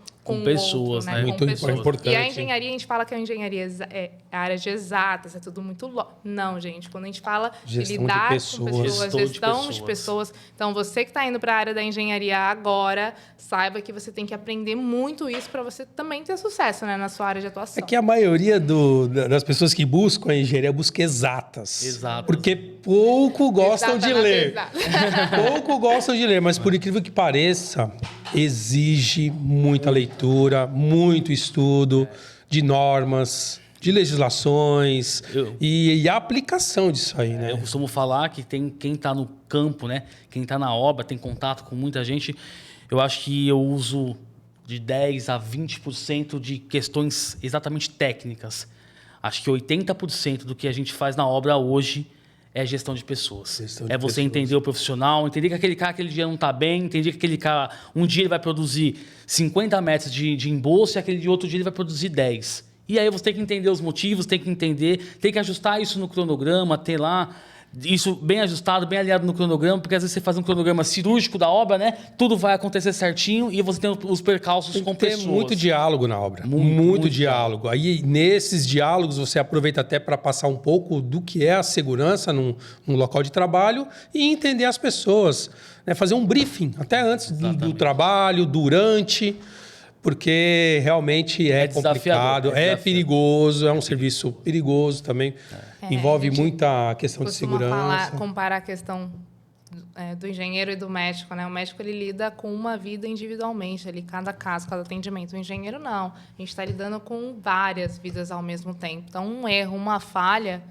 pessoas, outro, né? Muito importante. E a engenharia, a gente fala que a engenharia é a área de exatas, é tudo muito... Não, gente, quando a gente fala de lidar com pessoas, gestão de pessoas. Então, você que está indo para a área da engenharia agora, saiba que você tem que aprender muito isso para você também ter sucesso, né, na sua área de atuação. É que a maioria das pessoas que buscam a engenharia busca exatas. Exato. Porque pouco gostam de ler. Exata. Pouco gostam de ler, mas por incrível que pareça, exige muita leitura, muito estudo de normas, de legislações e a aplicação disso aí, né? Eu costumo falar que quem está no campo, né? Quem está na obra, tem contato com muita gente. Eu acho que eu uso de 10% a 20% de questões exatamente técnicas. Acho que 80% do que a gente faz na obra hoje é gestão de pessoas. Você entender o profissional, entender que aquele cara aquele dia não está bem, entender que aquele cara um dia ele vai produzir 50 metros de embolso e aquele outro dia ele vai produzir 10. E aí você tem que entender os motivos, tem que entender, tem que ajustar isso no cronograma, ter lá isso bem ajustado, bem alinhado no cronograma, porque às vezes você faz um cronograma cirúrgico da obra, né? Tudo vai acontecer certinho e você tem os percalços com pessoas. Tem muito diálogo na obra. Muito diálogo. Aí, nesses diálogos, você aproveita até para passar um pouco do que é a segurança num local de trabalho e entender as pessoas. Né? Fazer um briefing, até antes do trabalho, durante... Porque realmente é complicado, é perigoso, é um serviço perigoso também. Envolve muita questão de segurança. Comparar a questão do engenheiro e do médico, né? O médico ele lida com uma vida individualmente, ali, cada caso, cada atendimento. O engenheiro não. A gente está lidando com várias vidas ao mesmo tempo. Então, um erro, uma falha,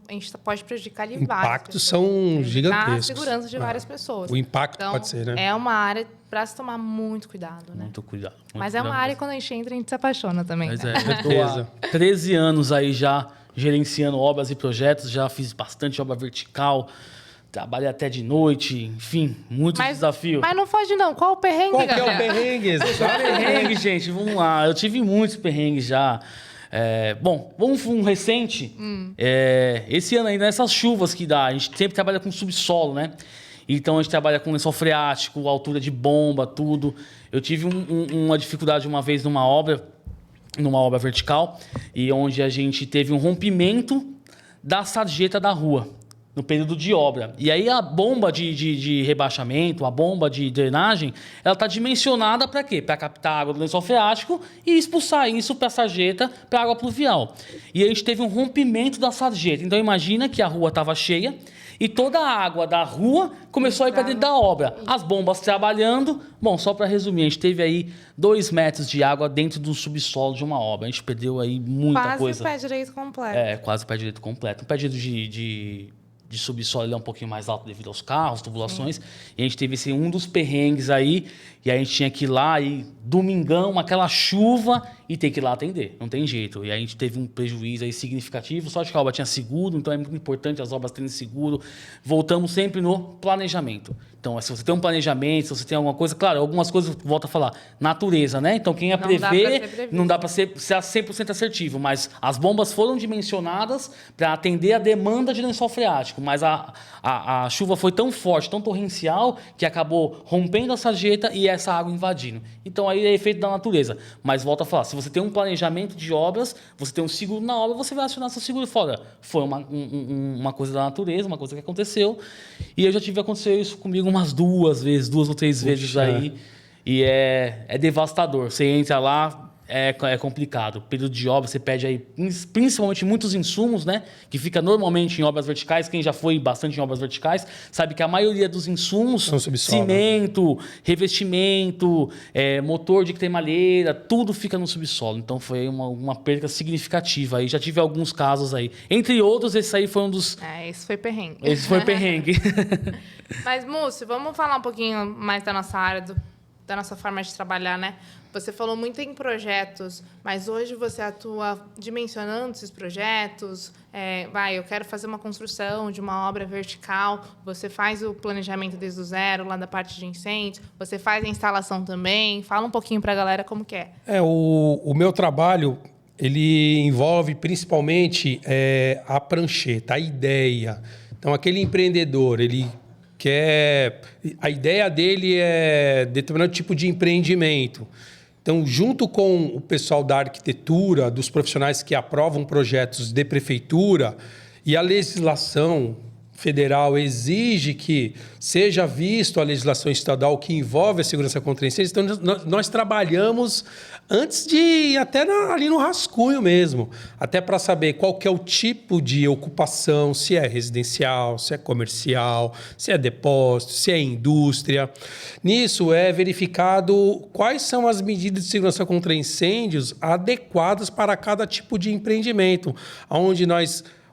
a gente pode prejudicar ali várias impactos são gigantescos. Na segurança de várias pessoas. O impacto então, pode ser, né? É uma área para se tomar muito cuidado, né? Muito cuidado. Mas é uma área que quando a gente entra, a gente se apaixona também. Mas né? certeza. 13 anos aí já gerenciando obras e projetos, já fiz bastante obra vertical, trabalhei até de noite, enfim, muitos desafios. Mas não foge não, qual o perrengue, Qual que é o perrengue? Perrengue, gente, vamos lá. Eu tive muitos perrengues já. Bom, vamos um recente. Esse ano ainda, nessas chuvas que dá, a gente sempre trabalha com subsolo, né? Então, a gente trabalha com lençol freático, altura de bomba, tudo. Eu tive uma dificuldade uma vez numa obra vertical, e onde a gente teve um rompimento da sarjeta da rua, no período de obra. E aí, a bomba de rebaixamento, a bomba de drenagem, ela está dimensionada para quê? Para captar água do lençol freático e expulsar isso para a sarjeta, para água pluvial. E aí, a gente teve um rompimento da sarjeta. Então, imagina que a rua estava cheia, e toda a água da rua começou a ir para dentro da obra. As bombas trabalhando. Bom, só para resumir, a gente teve aí 2 metros de água dentro do subsolo de uma obra. A gente perdeu aí muita coisa. Quase o pé direito completo. Quase o pé direito completo. O pé direito de subsolo ele é um pouquinho mais alto devido aos carros, tubulações. E a gente teve um dos perrengues aí. E a gente tinha que ir lá e domingão, aquela chuva, e ter que ir lá atender. Não tem jeito. E a gente teve um prejuízo aí significativo. Só que a obra tinha seguro, então é muito importante as obras terem seguro. Voltamos sempre no planejamento. Então, se você tem um planejamento, se você tem alguma coisa... Claro, algumas coisas, volto a falar, natureza, né? Então, quem prevê, não dá para ser 100% assertivo. Mas as bombas foram dimensionadas para atender a demanda de lençol freático. Mas a chuva foi tão forte, tão torrencial, que acabou rompendo a sarjeta e essa água invadindo. Então, aí é efeito da natureza. Mas, volto a falar, se você tem um planejamento de obras, você tem um seguro na obra, você vai acionar seu seguro fora. Foi uma coisa da natureza, uma coisa que aconteceu. E eu já tive acontecido isso comigo umas 2 ou 3 vezes aí. E é devastador. Você entra lá, é complicado. Período de obra, você pede aí, principalmente muitos insumos, né? Que fica normalmente em obras verticais. Quem já foi bastante em obras verticais sabe que a maioria dos insumos, cimento, revestimento, motor de cremalheira, tudo fica no subsolo. Então foi uma perda significativa aí. Já tive alguns casos aí. Entre outros, esse aí foi um dos... Esse foi perrengue. Esse foi perrengue. Mas, Múcio, vamos falar um pouquinho mais da nossa área da nossa forma de trabalhar, né? Você falou muito em projetos, mas hoje você atua dimensionando esses projetos. Eu quero fazer uma construção de uma obra vertical. Você faz o planejamento desde o zero, lá da parte de incêndio. Você faz a instalação também. Fala um pouquinho para a galera como que é. O meu trabalho, ele envolve principalmente a prancheta, a ideia. Então, aquele empreendedor, a ideia dele é determinado tipo de empreendimento. Então, junto com o pessoal da arquitetura, dos profissionais que aprovam projetos de prefeitura, e a legislação federal exige que seja visto a legislação estadual que envolve a segurança contra incêndios. Então, nós trabalhamos antes de ir até ali no rascunho mesmo, até para saber qual que é o tipo de ocupação, se é residencial, se é comercial, se é depósito, se é indústria. Nisso é verificado quais são as medidas de segurança contra incêndios adequadas para cada tipo de empreendimento,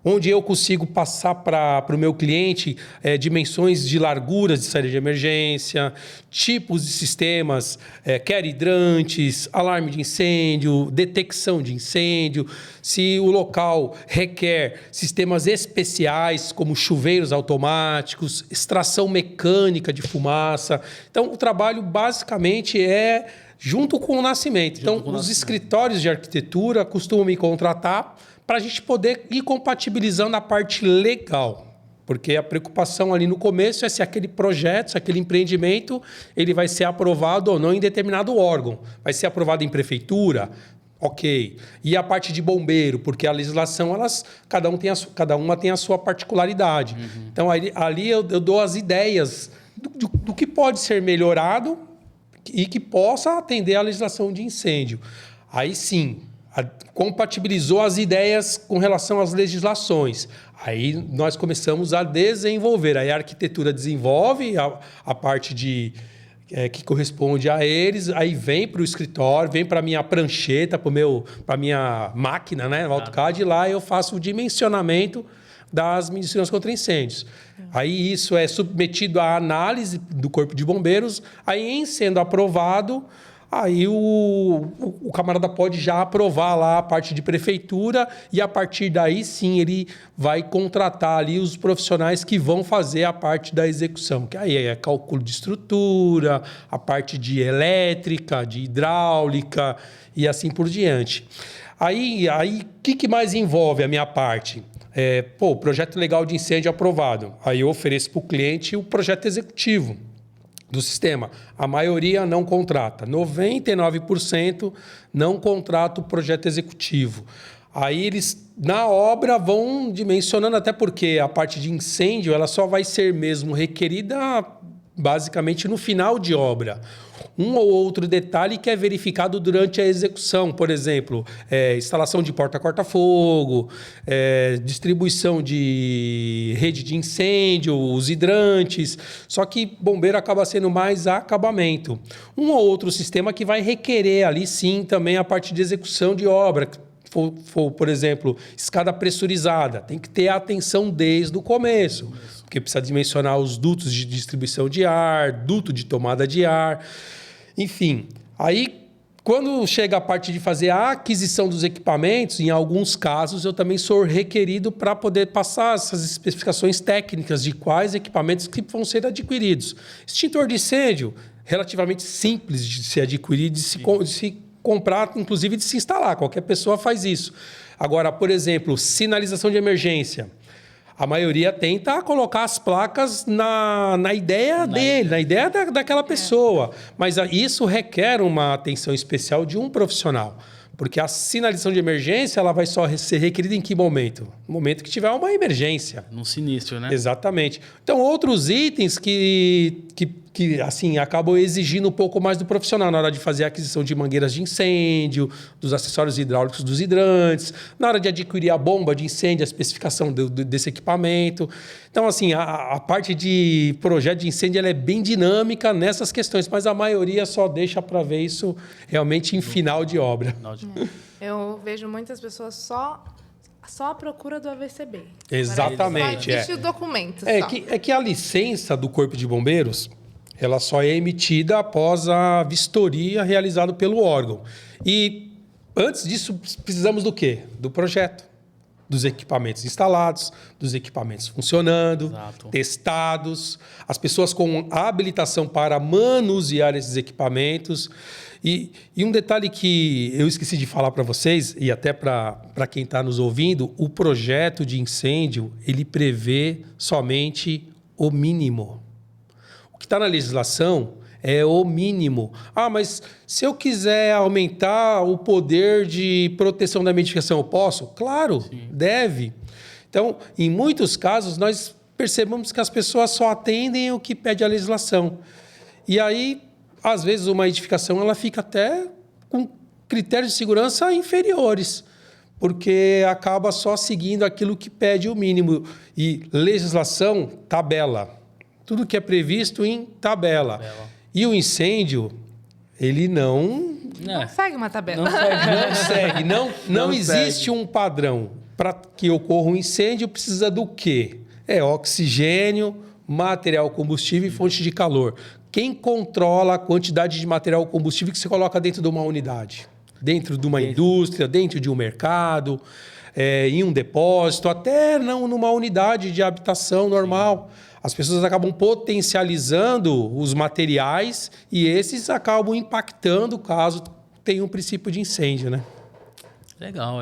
onde eu consigo passar para o meu cliente dimensões de larguras de saída de emergência, tipos de sistemas, quer hidrantes, alarme de incêndio, detecção de incêndio, se o local requer sistemas especiais, como chuveiros automáticos, extração mecânica de fumaça. Então, o trabalho basicamente é junto com o nascimento. Então, os escritórios de arquitetura costumam me contratar para a gente poder ir compatibilizando a parte legal. Porque a preocupação ali no começo é se aquele projeto, se aquele empreendimento, ele vai ser aprovado ou não em determinado órgão. Vai ser aprovado em prefeitura? Ok. E a parte de bombeiro? Porque a legislação, cada uma tem a sua particularidade. Uhum. Então, ali eu dou as ideias do que pode ser melhorado e que possa atender à legislação de incêndio. Aí sim, compatibilizou as ideias com relação às legislações. Aí nós começamos a desenvolver. Aí a arquitetura desenvolve a parte que corresponde a eles, aí vem para o escritório, vem para a minha prancheta, para a minha máquina, né, no AutoCAD, e lá eu faço o dimensionamento das medidas de segurança contra incêndios. Aí isso é submetido à análise do Corpo de Bombeiros, aí em sendo aprovado, aí o camarada pode já aprovar lá a parte de prefeitura e a partir daí sim ele vai contratar ali os profissionais que vão fazer a parte da execução, que aí é cálculo de estrutura, a parte de elétrica, de hidráulica e assim por diante. Aí o que mais envolve a minha parte? Projeto legal de incêndio aprovado. Aí eu ofereço para o cliente o projeto executivo do sistema. A maioria não contrata. 99% não contrata o projeto executivo. Aí eles, na obra, vão dimensionando, até porque a parte de incêndio ela só vai ser mesmo requerida basicamente no final de obra. Um ou outro detalhe que é verificado durante a execução, por exemplo, instalação de porta corta-fogo, distribuição de rede de incêndio, os hidrantes, só que bombeiro acaba sendo mais acabamento. Um ou outro sistema que vai requerer ali sim também a parte de execução de obra, por exemplo, escada pressurizada, tem que ter atenção desde o começo, porque precisa dimensionar os dutos de distribuição de ar, duto de tomada de ar, enfim. Aí, quando chega a parte de fazer a aquisição dos equipamentos, em alguns casos eu também sou requerido para poder passar essas especificações técnicas de quais equipamentos que vão ser adquiridos. Extintor de incêndio, relativamente simples de se adquirir, de se comprar, inclusive de se instalar. Qualquer pessoa faz isso. Agora, por exemplo, sinalização de emergência. A maioria tenta colocar as placas na ideia dele, na ideia daquela pessoa. Mas isso requer uma atenção especial de um profissional. Porque a sinalização de emergência ela vai só ser requerida em que momento? No momento que tiver uma emergência. Num sinistro, né? Exatamente. Então, outros itens que assim, acabam exigindo um pouco mais do profissional na hora de fazer a aquisição de mangueiras de incêndio, dos acessórios hidráulicos dos hidrantes, na hora de adquirir a bomba de incêndio, a especificação desse equipamento. Então, assim, a parte de projeto de incêndio ela é bem dinâmica nessas questões, mas a maioria só deixa para ver isso realmente em final de obra. Eu vejo muitas pessoas só à procura do AVCB. Exatamente. Existe o documento. Que a licença do Corpo de Bombeiros, ela só é emitida após a vistoria realizada pelo órgão. E antes disso, precisamos do quê? Do projeto, dos equipamentos instalados, dos equipamentos funcionando, Exato. testados, as pessoas com habilitação para manusear esses equipamentos. E um detalhe que eu esqueci de falar para vocês, e até para quem está nos ouvindo, o projeto de incêndio, ele prevê somente o mínimo. O que está na legislação é o mínimo. Ah, mas se eu quiser aumentar o poder de proteção da edificação, eu posso? Claro, deve. Então, em muitos casos, nós percebemos que as pessoas só atendem o que pede a legislação. E aí, às vezes, uma edificação ela fica até com critérios de segurança inferiores, porque acaba só seguindo aquilo que pede o mínimo. E legislação, tabela. Tudo que é previsto em tabela. E o incêndio, ele não segue uma tabela. Não existe um padrão. Para que ocorra um incêndio, precisa do quê? É oxigênio, material combustível e fonte de calor. Quem controla a quantidade de material combustível que você coloca dentro de uma unidade? Dentro de uma indústria, dentro de um mercado, em um depósito, até não numa unidade de habitação normal. As pessoas acabam potencializando os materiais e esses acabam impactando caso tenha um princípio de incêndio, né? Legal.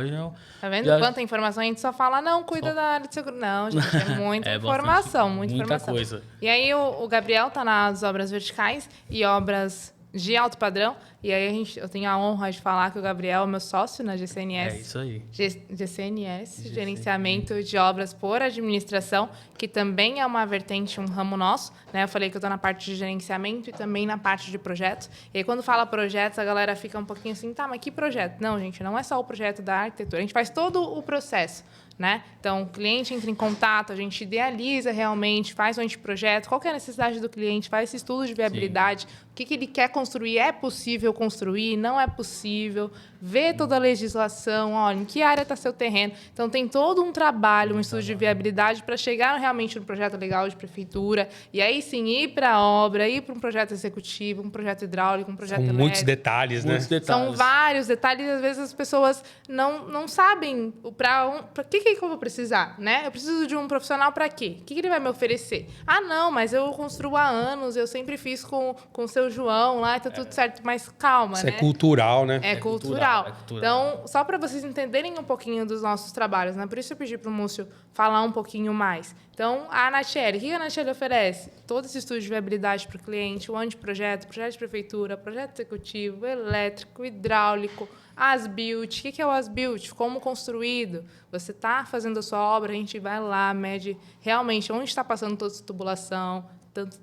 Tá vendo? Quanta informação a gente só fala, não, cuida da área de segurança. Não, gente, é muita informação, muita informação. Coisa. E aí o Gabriel tá nas obras verticais e obras de alto padrão. E aí eu tenho a honra de falar que o Gabriel é meu sócio na GCNS. É isso aí. GCNS, Gerenciamento de Obras por Administração, que também é uma vertente, um ramo nosso. Né? Eu falei que eu estou na parte de gerenciamento e também na parte de projetos. E aí, quando fala projetos, a galera fica um pouquinho assim, tá, mas que projeto? Não, gente, não é só o projeto da arquitetura. A gente faz todo o processo. Né? Então, o cliente entra em contato, a gente idealiza realmente, faz um anteprojeto, qual que é a necessidade do cliente, faz esse estudo de viabilidade, o que ele quer construir, é possível construir, não é possível, vê toda a legislação, olha, em que área está seu terreno. Então, tem todo um trabalho, um estudo de viabilidade para chegar realmente no projeto legal de prefeitura e aí sim ir para a obra, ir para um projeto executivo, um projeto hidráulico, um projeto elétrico. Muitos detalhes, né? São vários detalhes e às vezes as pessoas não sabem para que eu vou precisar, né? Eu preciso de um profissional para quê? O que ele vai me oferecer? Ah, não, mas eu construo há anos, eu sempre fiz com o seu João lá, tá tudo certo, mas calma, Isso né? é cultural, né? É cultural. Então, só para vocês entenderem um pouquinho dos nossos trabalhos, né? Por isso eu pedi para o Múcio falar um pouquinho mais. Então, a Anatiele, o que a Anatiele oferece? Todo esse estudo de viabilidade para o cliente, o anteprojeto, projeto de prefeitura, projeto executivo, elétrico, hidráulico, as-built. O que é o as-built? Como construído? Você está fazendo a sua obra, a gente vai lá, mede realmente onde está passando toda essa tubulação, tanto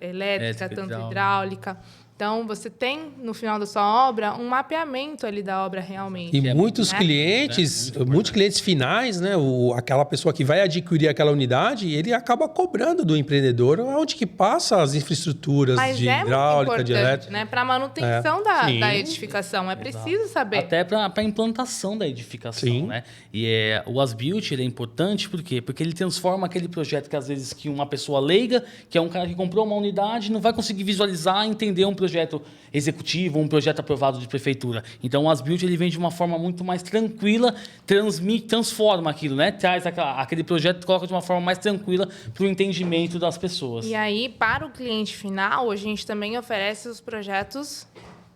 elétrica, tanto hidráulica. Então, você tem, no final da sua obra, um mapeamento ali da obra realmente. E muitos clientes, muitos clientes finais, né? Aquela pessoa que vai adquirir aquela unidade, ele acaba cobrando do empreendedor onde que passa as infraestruturas de hidráulica, de elétrica. Né? Para a manutenção da edificação. É preciso saber. Até para a implantação da edificação, né? E o as-built é importante, por quê? Porque ele transforma aquele projeto que, às vezes, que uma pessoa leiga, que é um cara que comprou uma unidade, não vai conseguir visualizar, entender um projeto executivo, um projeto aprovado de prefeitura. Então, o as-built ele vem de uma forma muito mais tranquila, transforma aquilo, né? Traz aquele projeto, coloca de uma forma mais tranquila para o entendimento das pessoas. E aí, para o cliente final, a gente também oferece os projetos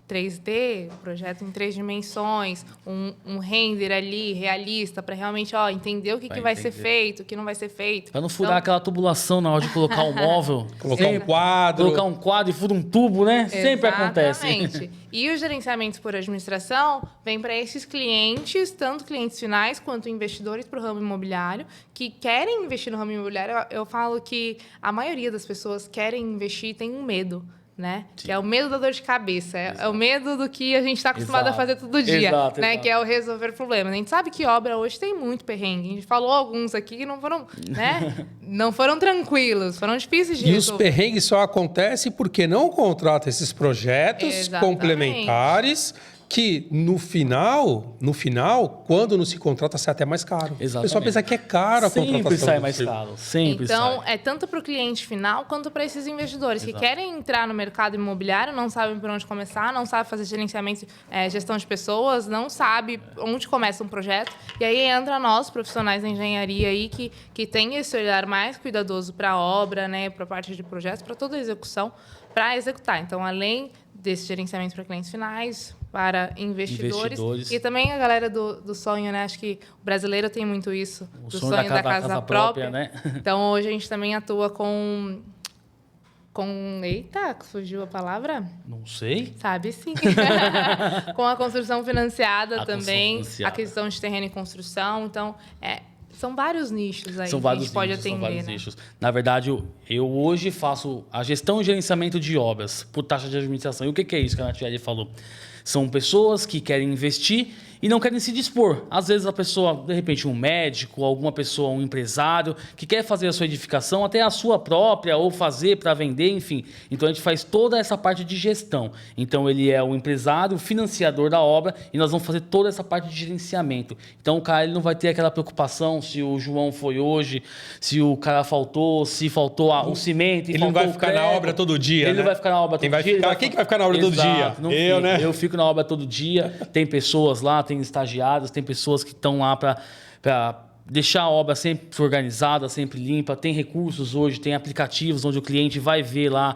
3D, projeto em 3 dimensões, um render ali realista para realmente entender o que vai ser feito, o que não vai ser feito. Para não furar aquela tubulação na hora de colocar um móvel. Colocar um quadro e fura um tubo, né? Exatamente. Sempre acontece. E o gerenciamento por administração vem para esses clientes, tanto clientes finais quanto investidores para o ramo imobiliário, que querem investir no ramo imobiliário. Eu falo que a maioria das pessoas querem investir e tem um medo. Né? Que é o medo da dor de cabeça, é o medo do que a gente está acostumado a fazer todo dia, né? Que é o resolver problemas. A gente sabe que obra hoje tem muito perrengue. A gente falou alguns aqui que não foram, né? Não foram tranquilos, foram difíceis de resolver. E os perrengues só acontecem porque não contrata esses projetos complementares que no final, quando não se contrata, sai até mais caro. Exatamente. O pessoal pensa que é caro a contratação. Sempre sai do mais serviço. caro. Sempre Então, sai. é tanto para o cliente final quanto para esses investidores Exato. que querem entrar no mercado imobiliário, não sabem por onde começar, não sabem fazer gerenciamento, gestão de pessoas, não sabe onde começa um projeto. E aí entra nós, profissionais da engenharia, aí, que tem esse olhar mais cuidadoso para a obra, né, para a parte de projetos, para toda a execução, para executar. Então, além desse gerenciamento para clientes finais, para investidores. E também a galera do sonho, né? Acho que o brasileiro tem muito isso, O do sonho da casa própria, né? Então, hoje a gente também atua com... Eita, fugiu a palavra? Não sei. Sabe sim. Com a construção financiada A também, construção financiada. aquisição de terreno e construção. Então, são vários nichos aí São que vários a gente pode nichos, atender. são vários né? nichos. Na verdade, eu hoje faço a gestão e gerenciamento de obras por taxa de administração. E o que é isso que a Natiele falou? São pessoas que querem investir e não querem se dispor. Às vezes a pessoa, de repente, um médico, alguma pessoa, um empresário, que quer fazer a sua edificação, até a sua própria, ou fazer para vender, enfim. Então a gente faz toda essa parte de gestão. Então ele é o empresário, o financiador da obra, e nós vamos fazer toda essa parte de gerenciamento. Então o cara ele não vai ter aquela preocupação se o João foi hoje, se o cara faltou, se faltou o cimento. Ele não vai ficar na obra todo dia. Ele né? não vai ficar na obra todo dia. Quem que vai ficar na obra todo dia? Não Eu, fico. né? Eu fico na obra todo dia. Tem pessoas lá, tem estagiários, tem pessoas que estão lá para deixar a obra sempre organizada, sempre limpa. Tem recursos hoje, tem aplicativos onde o cliente vai ver lá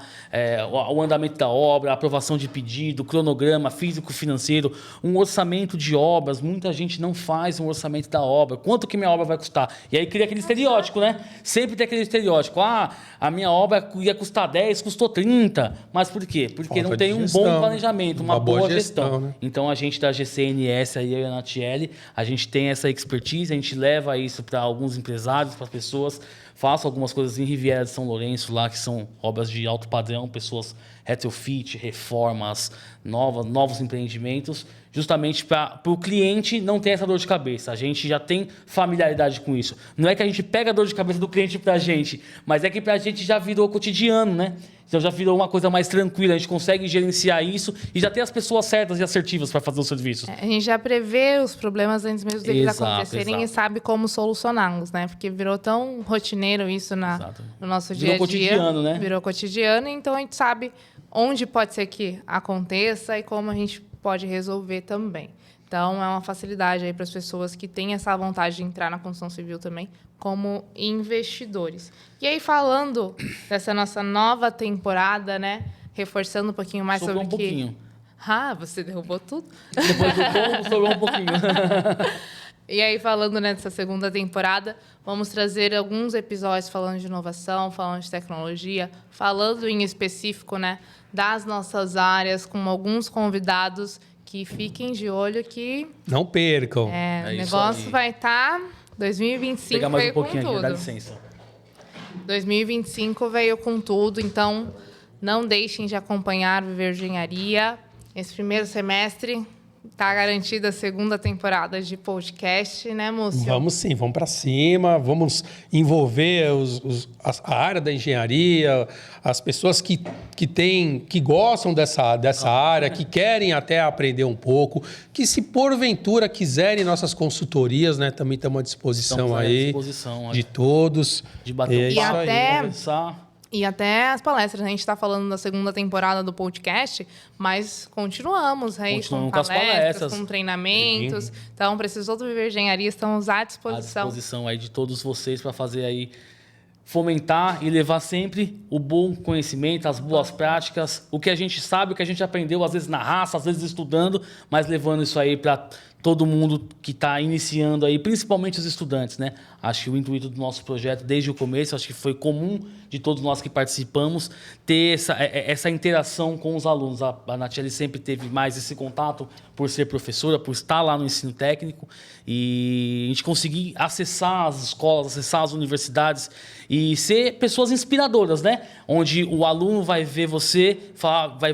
o andamento da obra, a aprovação de pedido, cronograma físico-financeiro, um orçamento de obras. Muita gente não faz um orçamento da obra. Quanto que minha obra vai custar? E aí cria aquele estereótipo, né? Sempre tem aquele estereótipo. A minha obra ia custar 10, custou 30. Mas por quê? Porque Falta não tem de um gestão, bom planejamento, uma boa gestão. né? Então, a gente da GCNS, aí, eu e a Natiele, a gente tem essa expertise, a gente leva isso para alguns empresários, para as pessoas. Faço algumas coisas em Riviera de São Lourenço, lá que são obras de alto padrão, pessoas retrofit, reformas, novos empreendimentos, justamente para o cliente não ter essa dor de cabeça. A gente já tem familiaridade com isso. Não é que a gente pega a dor de cabeça do cliente para a gente, mas é que para a gente já virou cotidiano, né? Então já virou uma coisa mais tranquila, a gente consegue gerenciar isso e já tem as pessoas certas e assertivas para fazer os serviços. A gente já prevê os problemas antes mesmo deles Exato, acontecerem e sabe como solucioná-los, né? Porque virou tão rotineiro isso no nosso dia a dia. Virou cotidiano, né? Virou cotidiano, então a gente sabe onde pode ser que aconteça e como a gente pode resolver também. Então, é uma facilidade aí para as pessoas que têm essa vontade de entrar na construção civil também, como investidores. E aí, falando dessa nossa nova temporada, né? Reforçando um pouquinho mais Sobrou sobre um pouquinho. Você derrubou tudo? Depois do tombo, sobrou um pouquinho. E aí, falando dessa segunda temporada, vamos trazer alguns episódios falando de inovação, falando de tecnologia, falando em específico, né, das nossas áreas, com alguns convidados que fiquem de olho que Não percam. o isso negócio aí. vai estar... 2025 Pegar mais veio um pouquinho com aqui, tudo. dá licença. 2025 veio com tudo, então não deixem de acompanhar Viver Engenharia. Esse primeiro semestre está garantida a segunda temporada de podcast, né, Múcio? Vamos sim, vamos para cima, vamos envolver a área da engenharia, as pessoas que gostam dessa área, que querem até aprender um pouco, que se porventura quiserem nossas consultorias, né, também estamos à disposição Estamos à aí disposição, de todos. De bater É um papo, isso aí. até- conversar. E até as palestras. A gente está falando da segunda temporada do podcast, mas continuamos aí Continuamos com com as palestras. com treinamentos. Então, para esses outros Viver Engenharia, estamos à À disposição. disposição aí de todos vocês para fazer aí, fomentar e levar sempre o bom conhecimento, as boas práticas, o que a gente sabe, o que a gente aprendeu, às vezes na raça, às vezes estudando, mas levando isso aí para todo mundo que está iniciando aí, principalmente os estudantes, né? Acho que o intuito do nosso projeto, desde o começo, acho que foi comum de todos nós que participamos, ter essa interação com os alunos. A Natiele sempre teve mais esse contato por ser professora, por estar lá no ensino técnico, e a gente conseguir acessar as escolas, acessar as universidades e ser pessoas inspiradoras, né? Onde o aluno vai ver você,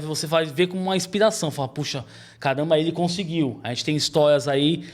você vai ver como uma inspiração, falar, puxa, caramba, ele conseguiu. A gente tem histórias aí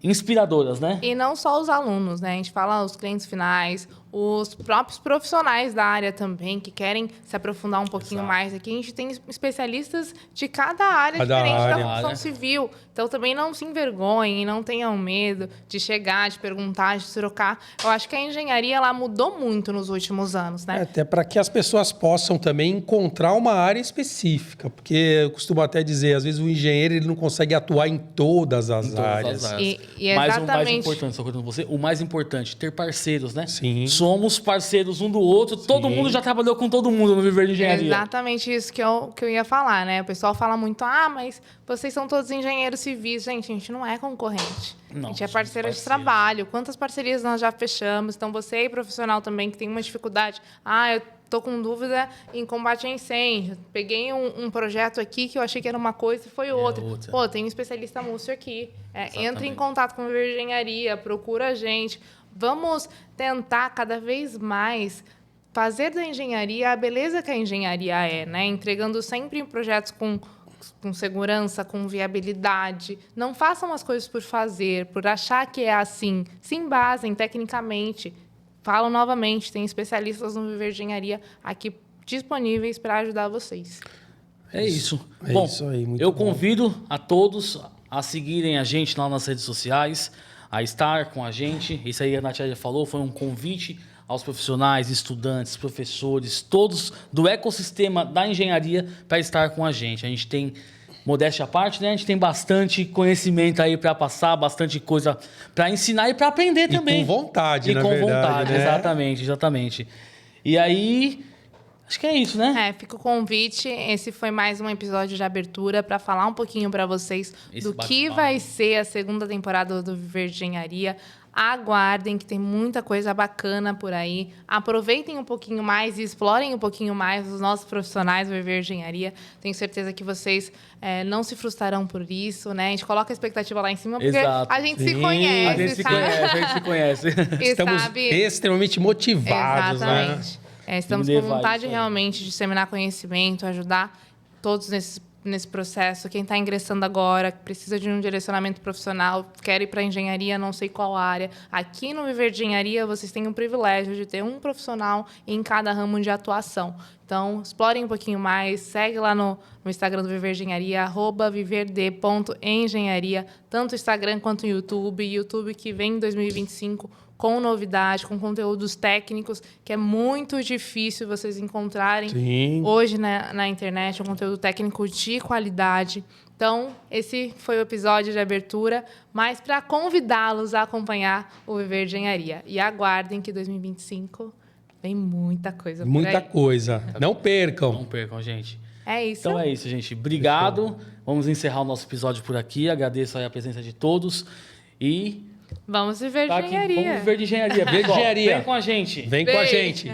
inspiradoras, né? E não só os alunos, né? A gente fala os clientes finais, os próprios profissionais da área também, que querem se aprofundar um pouquinho mais aqui. A gente tem especialistas de cada área diferente da construção civil. Então, também não se envergonhem, não tenham medo de chegar, de perguntar, de trocar. Eu acho que a engenharia ela mudou muito nos últimos anos, né? Até para que as pessoas possam também encontrar uma área específica. Porque eu costumo até dizer, às vezes o engenheiro ele não consegue atuar em todas as áreas. E Mas exatamente... o mais importante, só cortando você, o mais importante, ter parceiros, né? Sim. Somos parceiros um do outro, todo mundo já trabalhou com todo mundo no Viver de Engenharia. Exatamente isso que eu ia falar, né? O pessoal fala muito, mas vocês são todos engenheiros civis. Gente, a gente não é concorrente. Não, a gente é parceira de trabalho. Quantas parcerias nós já fechamos? Então, você aí, profissional também, que tem uma dificuldade. Eu estou com dúvida em combate a incêndio. Peguei um projeto aqui que eu achei que era uma coisa e foi outra. Pô, tem um especialista múcio aqui. Entre em contato com a Viver de Engenharia, procura a gente. Vamos tentar cada vez mais fazer da engenharia a beleza que a engenharia é, né? Entregando sempre projetos com segurança, com viabilidade. Não façam as coisas por fazer, por achar que é assim. Se embasem tecnicamente. Falo novamente, tem especialistas no Viver de Engenharia aqui disponíveis para ajudar vocês. É isso. É Bom, isso aí, muito eu bom. convido a todos a seguirem a gente lá nas redes sociais, a estar com a gente. Isso aí a Natia já falou, foi um convite aos profissionais, estudantes, professores, todos do ecossistema da engenharia para estar com a gente. A gente tem, modéstia à parte, né? A gente tem bastante conhecimento aí para passar, bastante coisa para ensinar e para aprender também. E com vontade, na verdade. E com vontade, né? Exatamente. E aí, acho que é isso, né? Fica o convite. Esse foi mais um episódio de abertura para falar um pouquinho para vocês do que vai ser a segunda temporada do Viver de Engenharia. Aguardem, que tem muita coisa bacana por aí. Aproveitem um pouquinho mais e explorem um pouquinho mais os nossos profissionais do Viver de Engenharia. Tenho certeza que vocês não se frustrarão por isso, né? A gente coloca a expectativa lá em cima, porque a gente se conhece, a gente se conhece. Estamos extremamente motivados, exatamente. Né? Estamos com vontade realmente de disseminar conhecimento, ajudar todos nesse processo. Quem está ingressando agora, precisa de um direcionamento profissional, quer ir para a engenharia, não sei qual área. Aqui no Viver de Engenharia, vocês têm o privilégio de ter um profissional em cada ramo de atuação. Então, explorem um pouquinho mais, segue lá no Instagram do Viver de Engenharia, @viverd.engenharia, tanto o Instagram quanto o YouTube. YouTube que vem em 2025 com novidade, com conteúdos técnicos, que é muito difícil vocês encontrarem hoje na internet, um conteúdo técnico de qualidade. Então, esse foi o episódio de abertura, mas para convidá-los a acompanhar o Viver de Engenharia. E aguardem que 2025 vem muita coisa por aí. Muita coisa. Não percam. Não percam, gente. É isso. Então é isso, gente. Obrigado. Vamos encerrar o nosso episódio por aqui. Agradeço aí a presença de todos e... Vamos viver de engenharia. Vamos viver de engenharia. Vem com a gente. Vem com a gente. Vem com a gente.